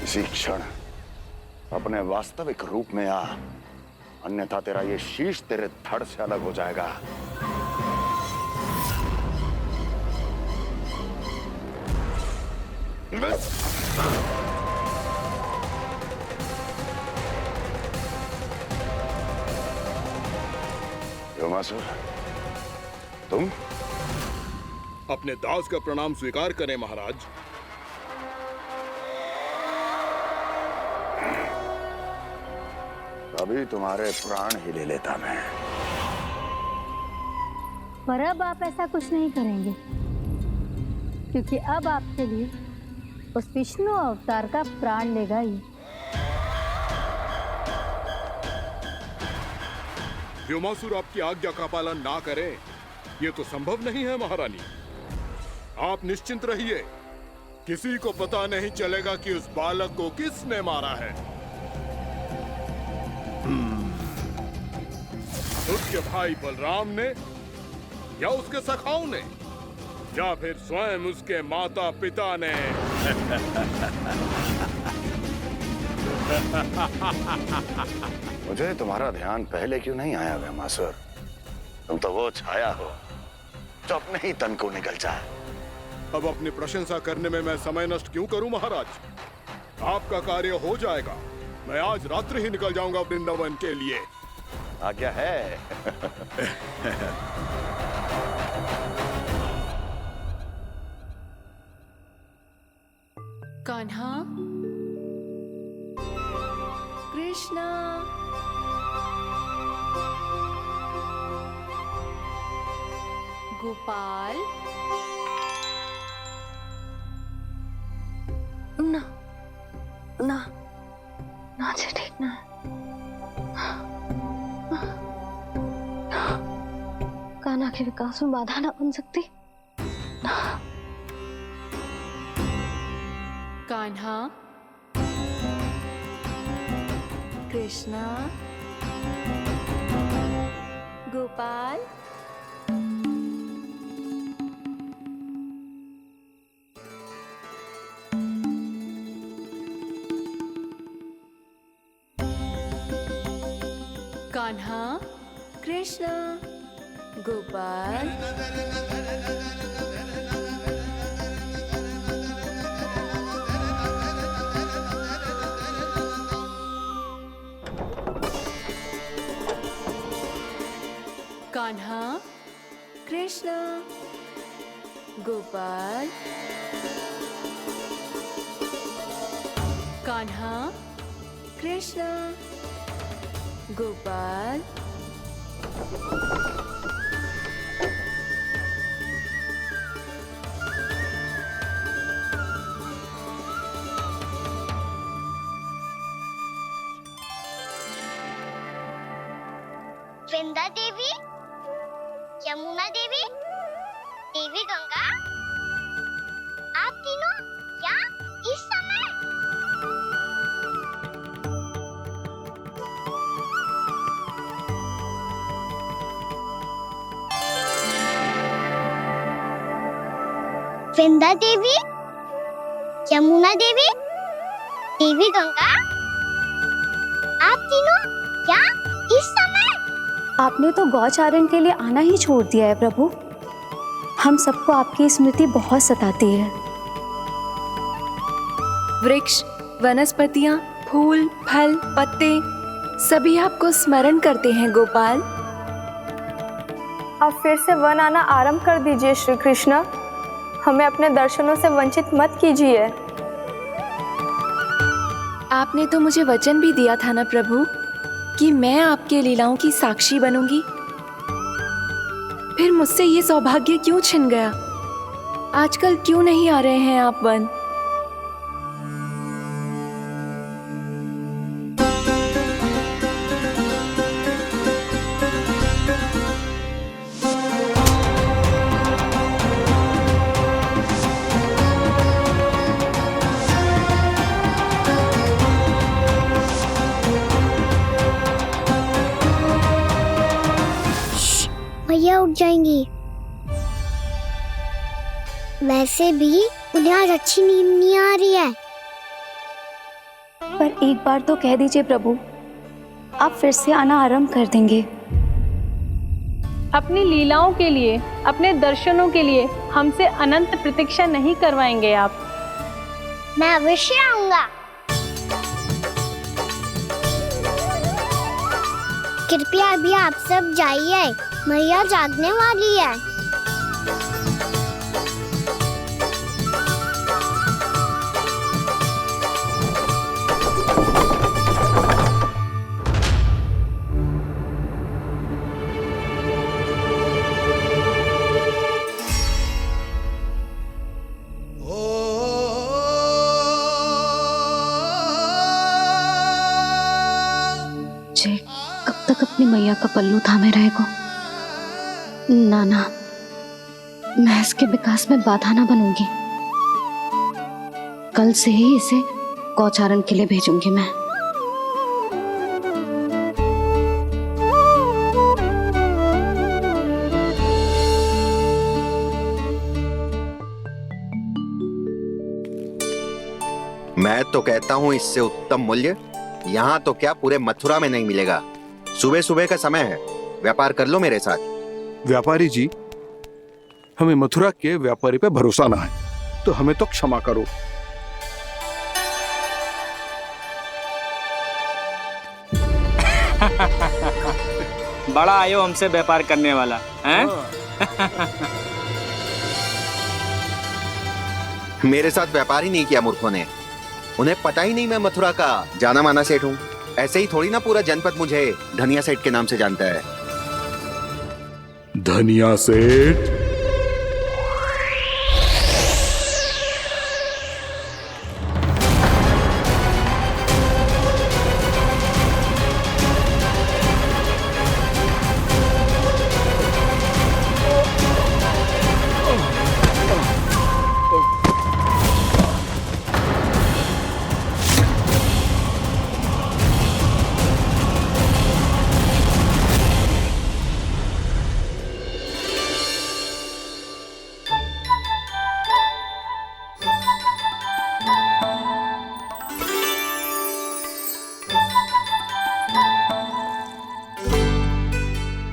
K: इसी क्षण अपने वास्तविक रूप में आ, अन्यथा तेरा ये शीश तेरे धड़ से अलग हो जाएगा। योमासुर, तुम?
M: अपने दास का प्रणाम स्वीकार करें महाराज।
K: अभी तुम्हारे प्राण ही ले लेता मैं।
L: पर अब आप ऐसा कुछ नहीं करेंगे, क्योंकि अब आपके लिए उस विष्णु अवतार का प्राण लेगा ही।
M: व्योमासुर आपकी आज्ञा का पालन ना करे, ये तो संभव नहीं है महारानी। आप निश्चिंत रहिए, किसी को पता नहीं चलेगा कि उस बालक को किसने मारा है। उसके भाई बलराम ने, या उसके सखाओं ने, या फिर स्वयं उसके माता पिता ने।
K: मुझे तुम्हारा ध्यान पहले क्यों नहीं आया व्योमासुर? तुम तो वो छाया हो जो अपने ही तन को निकल जाए।
M: अब अपनी प्रशंसा करने में मैं समय नष्ट क्यों करूं महाराज? आपका कार्य हो जाएगा। मैं आज रात्रि ही निकल जाऊंगा वृंदावन के लिए।
K: आज्ञा है।
E: कान्हा, कृष्णा, गोपाल, ना ना ना से ठीक ना। कान्हा के विकास में बाधा ना बन सकती। कान्हा, कृष्णा, गोपाल, कान्हा, कृष्णा, गोपाल, कान्हा, कृष्णा, गोपाल, कान्हा, कृष्णा, गोपाल,
A: वृंदा देवी, यमुना देवी, देवी गंगा, आप तीनों यहाँ इस समय? विंध्या देवी, यमुना देवी, देवी गंगा, आप तीनों क्या इस समय?
L: आपने तो गौचारण के लिए आना ही छोड़ दिया है प्रभु। हम सबको आपकी स्मृति बहुत सताती है।
E: वृक्ष, वनस्पतियां, फूल, फल, पत्ते सभी आपको स्मरण करते हैं गोपाल।
N: अब फिर से वन आना आरंभ कर दीजिए श्री कृष्ण। हमें अपने दर्शनों से वंचित मत कीजिए।
E: आपने तो मुझे वचन भी दिया था ना प्रभु कि मैं आपके लीलाओं की साक्षी बनूंगी। फिर मुझसे ये सौभाग्य क्यों छिन गया? आजकल क्यों नहीं आ रहे हैं आप वन?
A: भैया उठ जाएंगी। वैसे भी उन्हें आज अच्छी नींद नहीं आ रही है।
L: पर एक बार तो कह दीजिए प्रभु, आप फिर से आना आरंभ कर देंगे।
N: अपनी लीलाओं के लिए, अपने दर्शनों के लिए हमसे अनंत प्रतीक्षा नहीं करवाएंगे आप?
A: मैं अवश्य आऊंगा। कृपया अभी आप सब जाइए, मैया जागने वाली है।
L: जे कब तक अपनी मैया का पल्लू थामे रहेगा? ना ना, मैं इसके विकास में बाधा ना बनूंगी। कल से ही इसे गौचारण के लिए भेजूंगी मैं।
O: मैं तो कहता हूँ इससे उत्तम मूल्य यहाँ तो क्या पूरे मथुरा में नहीं मिलेगा। सुबह सुबह का समय है, व्यापार कर लो मेरे साथ।
M: व्यापारी जी, हमें मथुरा के व्यापारी पे भरोसा ना है, तो हमें तो क्षमा करो।
P: बड़ा आयो हमसे व्यापार करने वाला हैं?
O: मेरे साथ व्यापार ही नहीं किया मूर्खों ने। उन्हें पता ही नहीं मैं मथुरा का जाना माना सेठ हूँ। ऐसे ही थोड़ी ना पूरा जनपद मुझे धनिया सेठ के नाम से जानता है।
M: धनिया सेठ?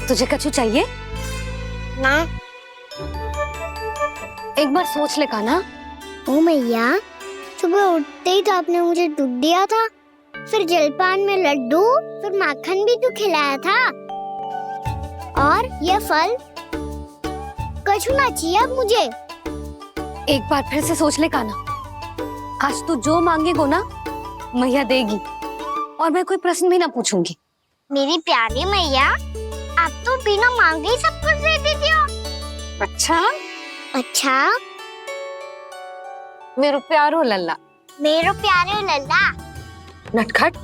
B: तुझे कछु चाहिए?
A: ना।
B: एक बार सोच ले कान्हा।
A: ओ मैया, सुबह उठते ही तो आपने मुझे दूध दिया था, फिर जलपान में लड्डू, फिर माखन भी तो खिलाया था, और ये फल कछु ना चाहिए अब मुझे।
B: एक बार फिर से सोच ले कान्हा। आज तू जो मांगेगो ना मैया देगी, और मैं कोई प्रश्न भी ना पूछूंगी।
A: मेरी प्यारी मैया, आप तो बिना मांगे ही सब कुछ दे देती हो।
B: अच्छा
A: अच्छा,
B: मेरो प्यारो लल्ला।
A: मेरो प्यारे लल्ला।
B: नटखट,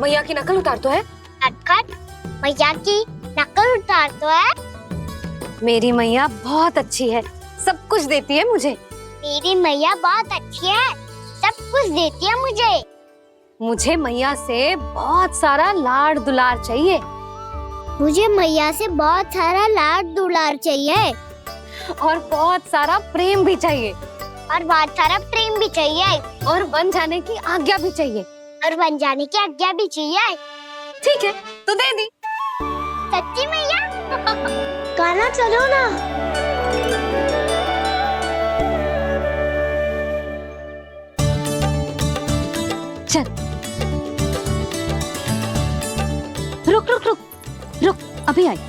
B: मैया की नकल उतार तो है।
A: नटखट, मैया की नकल उतार तो है।
B: मेरी मैया बहुत अच्छी है, सब कुछ देती है मुझे।
A: मेरी मैया बहुत अच्छी है, सब कुछ देती है मुझे।
B: मुझे मैया से बहुत सारा लाड़ दुलार चाहिए।
A: मुझे मैया से बहुत सारा लाड दुलार चाहिए।
B: और बहुत सारा प्रेम भी चाहिए।
A: और बहुत सारा प्रेम भी चाहिए।
B: और बन जाने की आज्ञा भी चाहिए।
A: और बन जाने की आज्ञा भी चाहिए।
B: ठीक है, तो दे दी।
A: सच्ची मैया? गाना चलो ना।
B: चल, रुक रुक रुक रुक, अभी आई।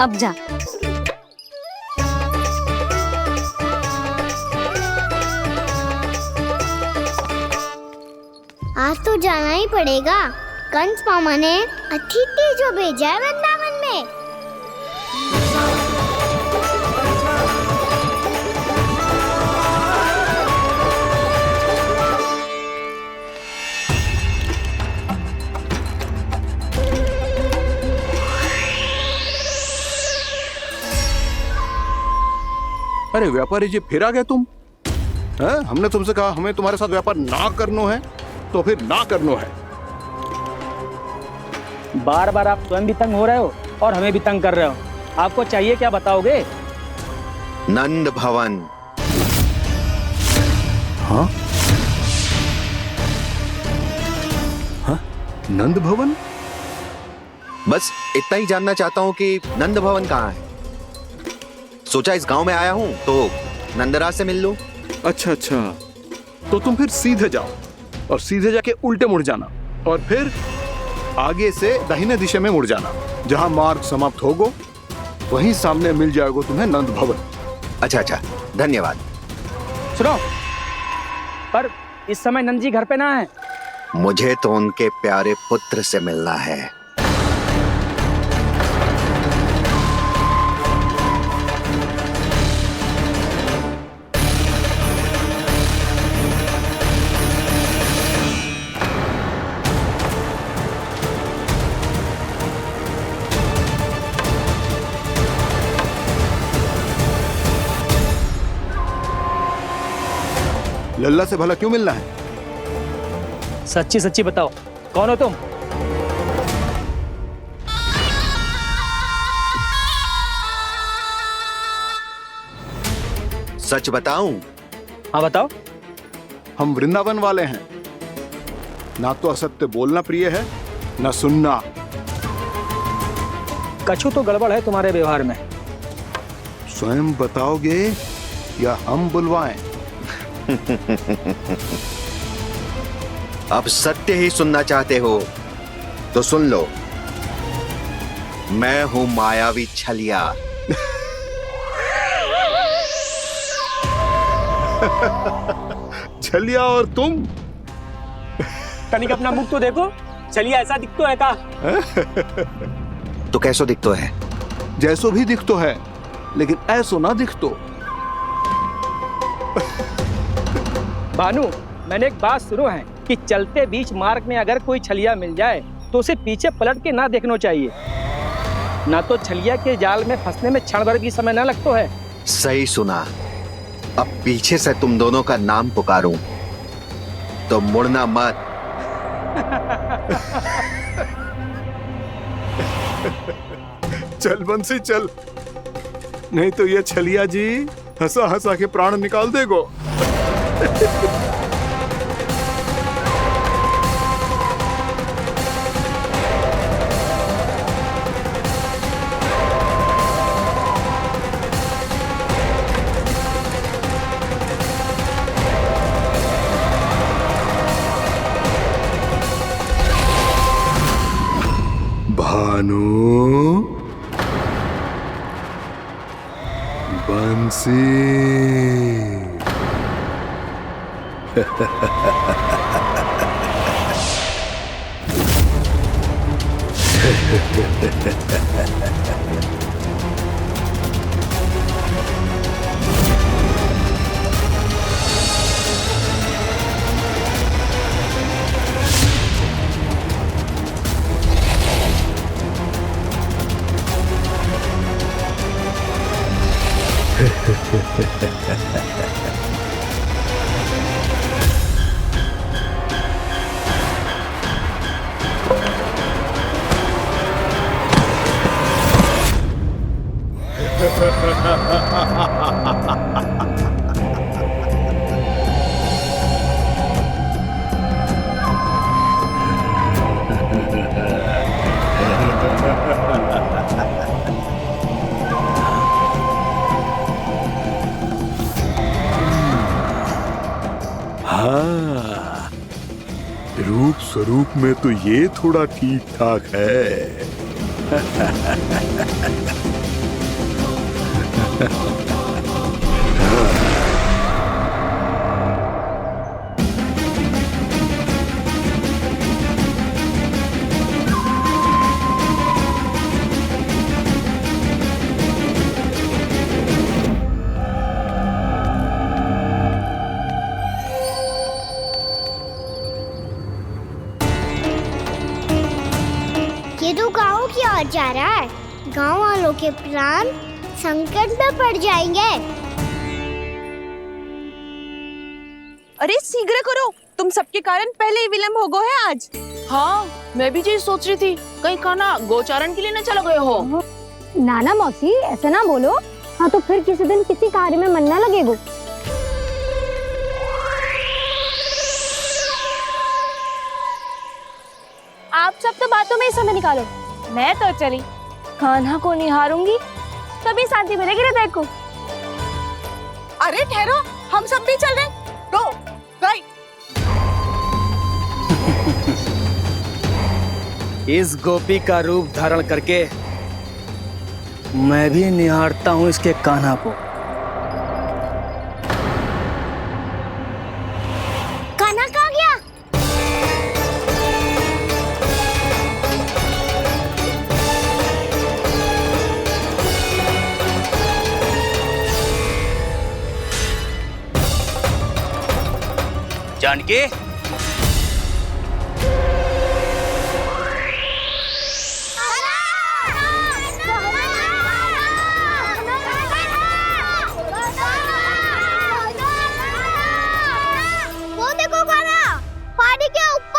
B: अब जा।
A: आज तो जाना ही पड़ेगा। कंस मामा ने अतिथि जो भेजा है वृंदावन में।
M: अरे व्यापारी जी, फिर आ गए तुम? हैं? हमने तुमसे कहा हमें तुम्हारे साथ व्यापार ना करनो है, तो फिर ना करनो है।
P: बार बार आप स्वयं भी तंग हो रहे हो और हमें भी तंग कर रहे हो। आपको चाहिए क्या, बताओगे?
O: नंद भवन।
M: हाँ? हाँ? नंद भवन?
O: बस इतना ही जानना चाहता हूँ कि नंद भवन कहाँ है। सोचा इस गांव में आया हूँ तो नंदराज से मिल लूं।
M: अच्छा अच्छा, तो तुम फिर सीधे जाओ और सीधे जाके उल्टे मुड़ जाना और फिर आगे से दाहिने दिशा में मुड़ जाना। जहाँ मार्ग समाप्त होगो वहीं सामने मिल जाएगा तुम्हें नंद भवन।
O: अच्छा अच्छा, धन्यवाद।
P: सुनो, पर इस समय नंद जी घर पे ना है।
O: मुझे तो उनके प्यारे पुत्र से मिलना है।
M: लल्ला से भला क्यों मिलना है?
P: सच्ची सच्ची बताओ, कौन हो तुम?
O: सच बताऊं?
P: हाँ बताओ।
M: हम वृंदावन वाले हैं। ना तो असत्य बोलना प्रिय है, ना सुनना।
P: कछु तो गड़बड़ है तुम्हारे व्यवहार में।
M: स्वयं बताओगे या हम बुलवाएं?
O: अब सत्य ही सुनना चाहते हो तो सुन लो। मैं हूं मायावी छलिया।
M: छलिया और तुम?
P: कनिक अपना मुख तो देखो, छलिया ऐसा दिखतो है का?
O: तो कैसो दिखतो है?
M: जैसो भी दिखतो है, लेकिन ऐसो ना दिखतो।
P: भानु, मैंने एक बात सुनो है कि चलते बीच मार्ग में अगर कोई छलिया मिल जाए तो उसे पीछे पलट के ना देखना चाहिए। ना तो छलिया के जाल में फंसने में क्षण भर भी समय ना लगता है।
O: सही सुना। अब पीछे से तुम दोनों का नाम पुकारूं तो मुड़ना मत।
M: चल बंसी चल, नहीं तो ये छलिया जी हंसा हंसा के प्राण निकाल देगो। भानु, बंसी। हाँ, रूप स्वरूप में तो ये थोड़ा ठीक ठाक है।
A: ये तो गाँव की ओर जा रहा है। गाँव वालों के प्राण संकट में पड़ जाएंगे।
Q: अरे शीघ्र करो, तुम सबके कारण पहले ही विलम्ब हो गया है आज।
R: हाँ, मैं भी यही सोच रही थी, कहीं खाना गोचारण के लिए न चला गए हो।
A: नाना मौसी ऐसे ना बोलो। हाँ तो फिर किसी दिन किसी कार्य में मन ना लगेगा।
I: आप सब तो बातों में ही समय निकालो। मैं तो चली, कान्हा को निहारूंगी तभी शांति मिलेगी हृदय को।
Q: अरे ठहरो, हम सब भी चल रहे। रो, गई।
P: इस गोपी का रूप धारण करके मैं भी निहारता हूँ इसके कान्हा को।
A: कान्हा कहाँ गया?
P: जानकी,
A: वो देखो कान्हा, पहाड़ी के ऊपर।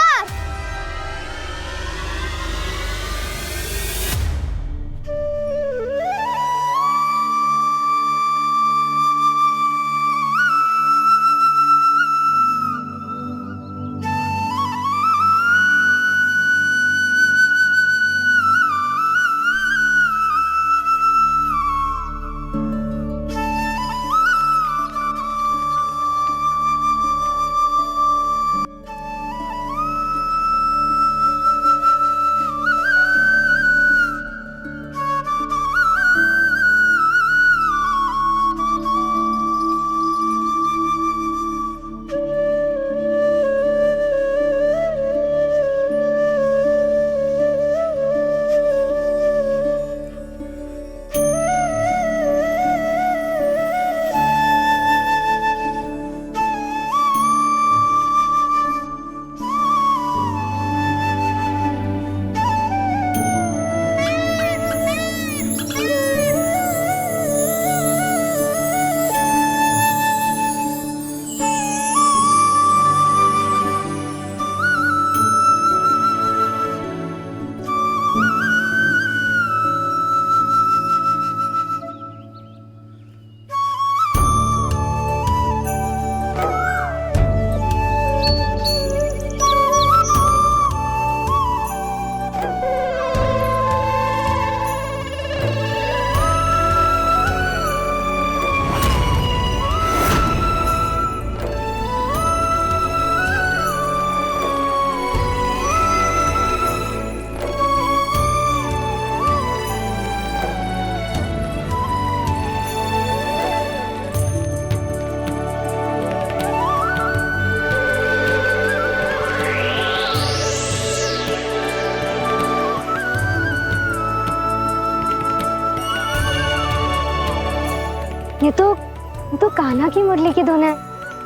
I: ये तो कान्हा की मुरली की धुन है।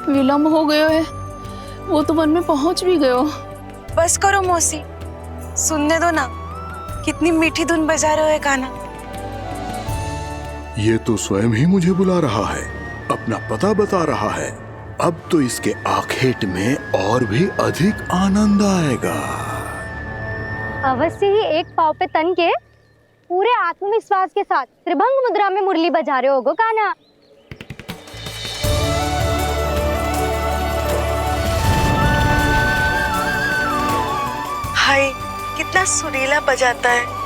R: विलम्ब हो गयो है, वो तो वन में पहुंच भी गयो।
E: बस करो मौसी, सुनने दो ना, कितनी मीठी धुन बजा रहे हो कान्हा।
M: ये तो स्वयं ही मुझे बुला रहा है, अपना पता बता रहा है। अब तो इसके आखेट में और भी अधिक आनंद आएगा।
I: अवश्य ही एक पाव पे तन के
A: पूरे आत्मविश्वास के साथ त्रिभंग मुद्रा में मुरली बजा रहे होगो कान्हा।
S: हाय, कितना सुरीला बजाता है।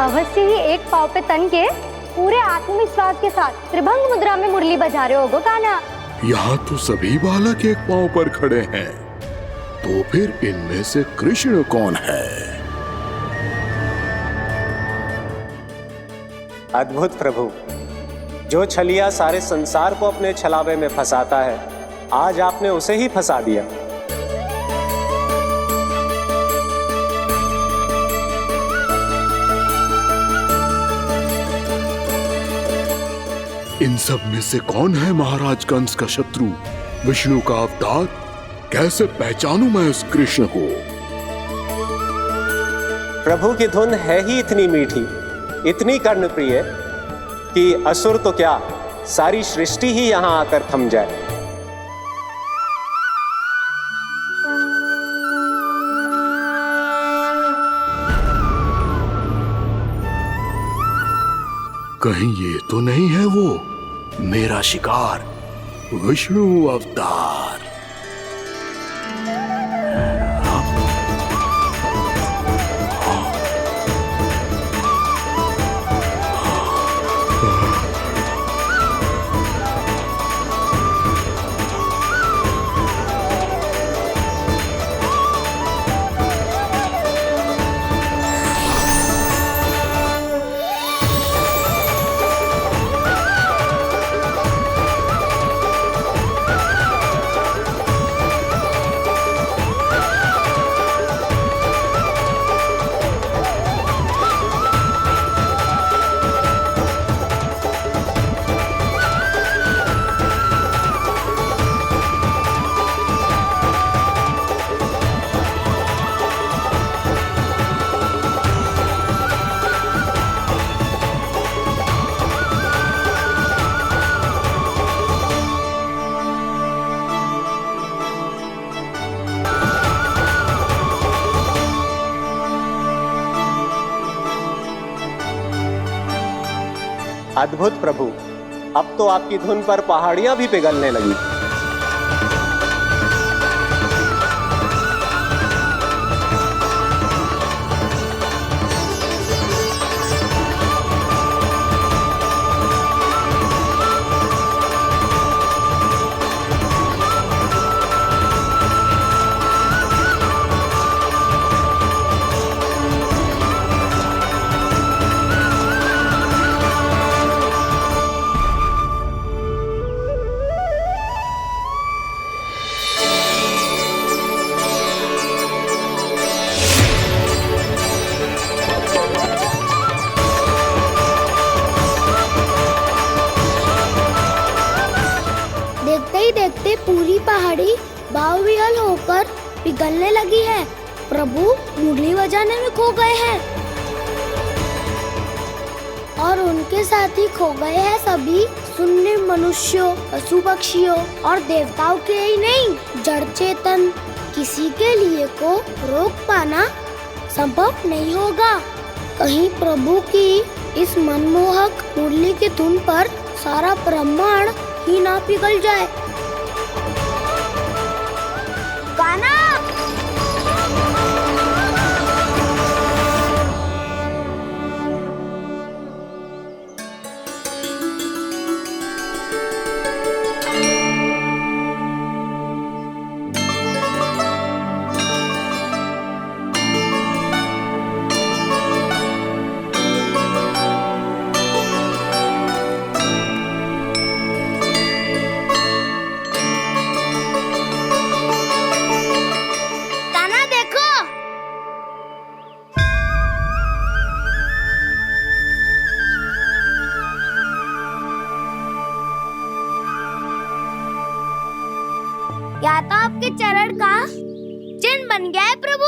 A: अवश्य ही एक पाव पे तन के पूरे आत्मविश्वास के साथ त्रिभंग मुद्रा में मुरली बजा रहे होगो कान्हा।
M: यहाँ तो सभी बालक एक पांव पर खड़े हैं, तो फिर इनमें से कृष्ण कौन है?
T: अद्भुत प्रभु, जो छलिया सारे संसार को अपने छलावे में फंसाता है, आज आपने उसे ही फंसा दिया।
M: इन सब में से कौन है महाराज कंस का शत्रु, विष्णु का अवतार? कैसे पहचानूं मैं उस कृष्ण को?
T: प्रभु की धुन है ही इतनी मीठी, इतनी कर्णप्रिय कि असुर तो क्या, सारी सृष्टि ही यहां आकर थम जाए।
M: कहीं ये तो नहीं है वो मेरा शिकार, विष्णु अवतार?
T: अद्भुत प्रभु, अब तो आपकी धुन पर पहाड़ियां भी पिघलने लगी।
D: देखते ही देखते पूरी पहाड़ी बाव विहल होकर पिघलने लगी है। प्रभु मुरली बजाने में खो गए हैं और उनके साथ ही खो गए हैं सभी सुनने मनुष्यों, पशु पक्षियों और देवताओं के ही नहीं, जड़ चेतन किसी के लिए को रोक पाना संभव नहीं होगा। कहीं प्रभु की इस मनमोहक मुरली की धुन पर सारा ब्रह्मांड ही ना पिघल जाए। गाना या तो आपके चरण का चिन्ह बन गया है प्रभु।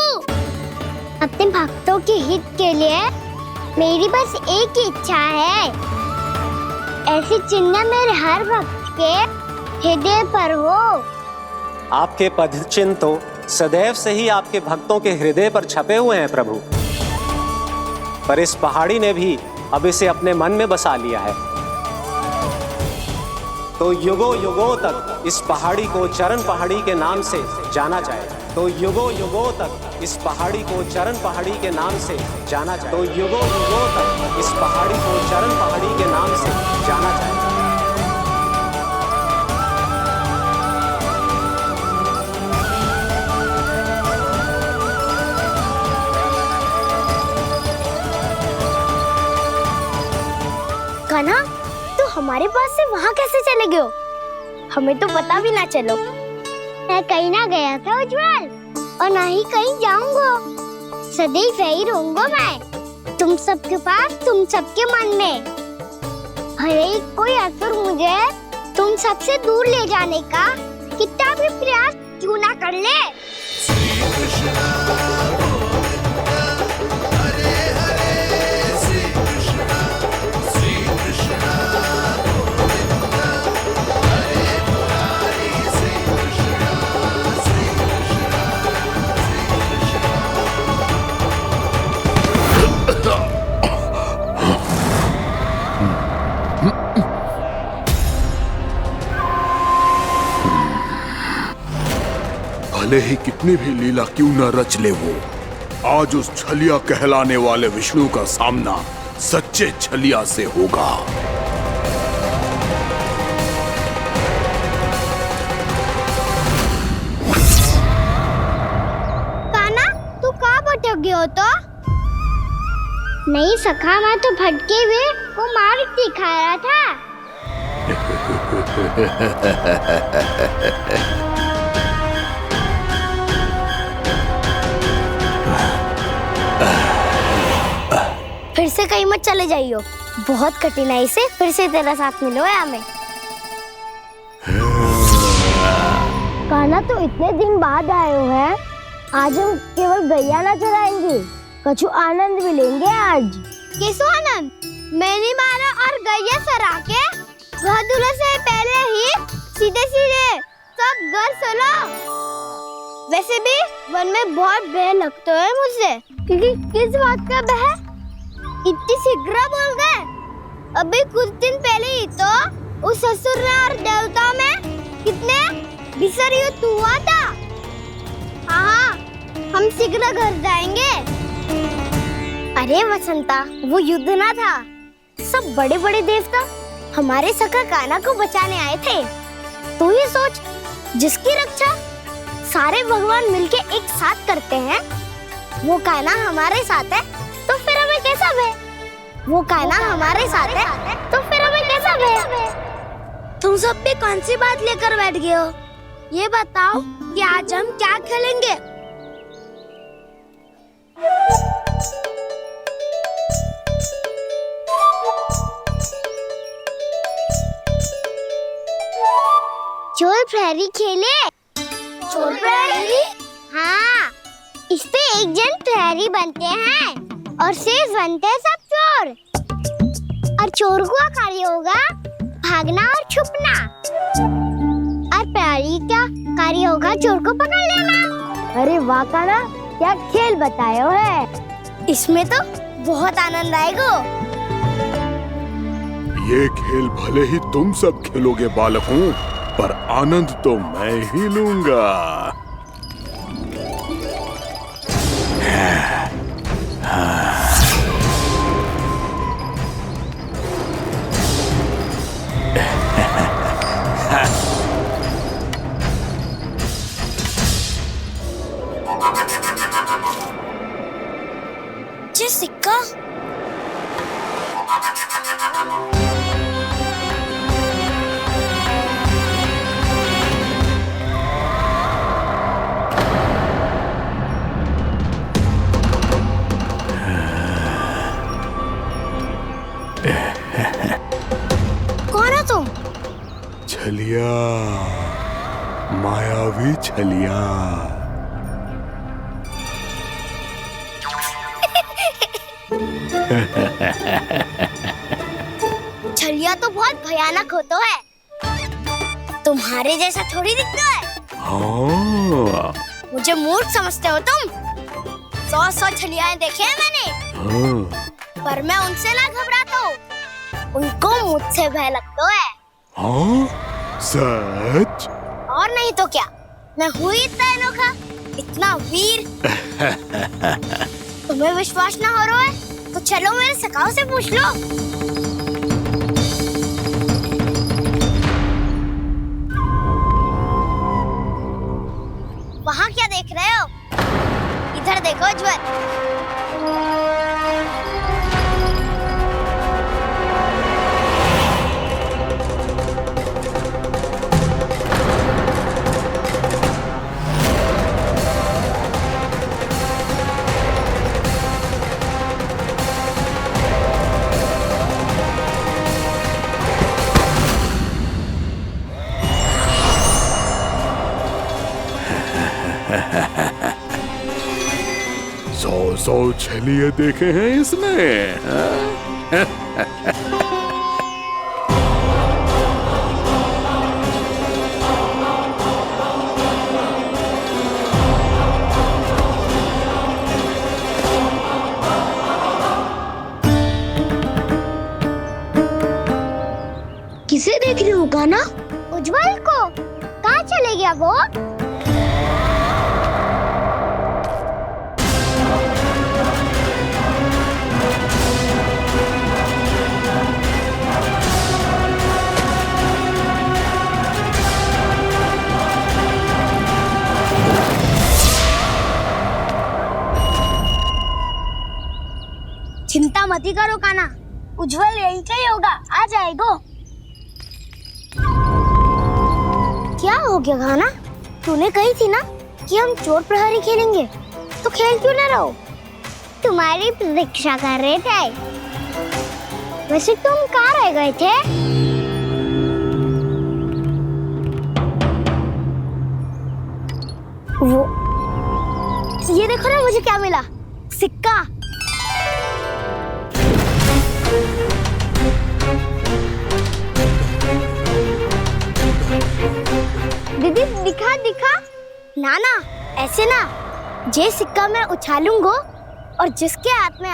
A: अपने भक्तों के हित के लिए मेरी बस एक ही इच्छा है, ऐसी चिन्ह मेरे हर भक्त के हृदय पर हो।
T: आपके पद चिन्ह तो सदैव से ही आपके भक्तों के हृदय पर छपे हुए हैं प्रभु, पर इस पहाड़ी ने भी अब इसे अपने मन में बसा लिया है। तो युगों युगों तक इस पहाड़ी को चरण पहाड़ी के नाम से जाना जाए। तो युगों युगों तक इस पहाड़ी को चरण पहाड़ी के नाम से जाना जाए। तो युगों युगों तक इस पहाड़ी को चरण पहाड़ी के नाम से जाना जाए।
A: कान्हा, तू हमारे पास से वहाँ कैसे चले गए हो? हमें तो पता भी ना चलो। मैं कहीं ना गया था उज्जवल, और ना ही कहीं जाऊंगा। सदैव यही रहूंगा मैं, तुम सबके पास, तुम सबके मन में। भले ही कोई असुर मुझे तुम सबसे दूर ले जाने का कितना भी प्रयास क्यों ना कर ले।
M: भले ही कितनी भी लीला क्यों न रच ले वो, आज उस छलिया कहलाने वाले विष्णु का सामना सच्चे छलिया से होगा।
A: कान्हा, तू कहाँ भटक गए हो? तो नहीं सखा, मैं तो भटके हुए को मार्ग दिखा रहा था।
D: फिर से कहीं मत चले जाइयो, बहुत कठिनाई से फिर से तेरा साथ मिलो है हमें।
A: कान्हा, तो इतने दिन बाद आए हो हैं, आज हम केवल गैया ना चराएंगे, कछु आनंद भी लेंगे आज।
D: किसो आनंद? मैंने मारा और गैया सरा के घर दूल्हे से पहले ही सीधे सीधे सब घर चलो। वैसे भी वन में बहुत भय लगता है मुझसे। क्योंकि किस बात का भय? इतनी शीघ्र बोल गए।
A: अभी कुछ दिन पहले ही तो उस ससुर में और देवता में कितने भीषण युद्ध हुआ था। हाँ, हम शीघ्र घर जाएंगे। अरे वसंता, वो युद्ध ना था, सब बड़े बड़े देवता हमारे सखा कान्हा को बचाने आए थे। तू ही सोच, जिसकी रक्षा सारे भगवान मिलके एक साथ करते हैं, वो कान्हा हमारे साथ है तो फिर हमें कैसा भय? वो कान्हा हमारे साथ है तो फिर हमें कैसा भय?
D: तुम सब भी कौन सी बात लेकर बैठ गए हो? ये बताओ कि आज हम क्या खेलेंगे?
A: चोर प्रहरी खेले।
D: चोर प्रहरी?
A: हाँ, इस पे एक जन प्रहरी बनते हैं और शेष बनते हैं सब चोर। और चोर का कार्य होगा भागना और छुपना, और प्रहरी का कार्य होगा चोर को पकड़ लेना। अरे वाह कान्हा, क्या खेल बताया है। इसमें तो बहुत आनंद आएगा।
M: ये खेल भले ही तुम सब खेलोगे बालकों, पर आनंद तो मैं ही लूंगा।
D: ये सिक्का
A: कौन हो तुम?
M: छलिया, मायावी छलिया।
A: छलिया तो बहुत भयानक होता है, तुम्हारे जैसा थोड़ी दिखता है।
M: हाँ।
A: मुझे मूर्ख समझते हो तुम? 100 छलियाएं देखे हैं मैंने।
M: हाँ।
A: पर मैं उनसे ना घबराता हूँ, उनको मुझसे भय लगता है।
M: हाँ? सच?
A: और नहीं तो क्या, मैं हूँ इतना अनोखा, इतना वीर। तुम्हें विश्वास ना हो रहा है तो चलो मेरे सखाओं से पूछ लो। वहाँ क्या देख रहे हो? इधर देखो उज्जवल।
M: सौ छलिए देखे हैं इसने।
A: किसे देख रही हो कान्हा? उज्जवल को। कहाँ चले गया वो? चिंता मत करो कान्हा, उज्जवल यहीं का ही होगा, आ जाएगा। क्या हो गया कान्हा? तूने कही थी ना कि हम चोर प्रहरी खेलेंगे, तो खेल क्यों ना रहो? तुम्हारी प्रतीक्षा कर रहे थे। वैसे तुम कहाँ रह गए थे? वो ये देखो ना, मुझे क्या मिला? सिक्का। दीदी दिखा दिखा। ना ना, ऐसे ना, ये सिक्का मैं उछालूंगा और जिसके हाथ में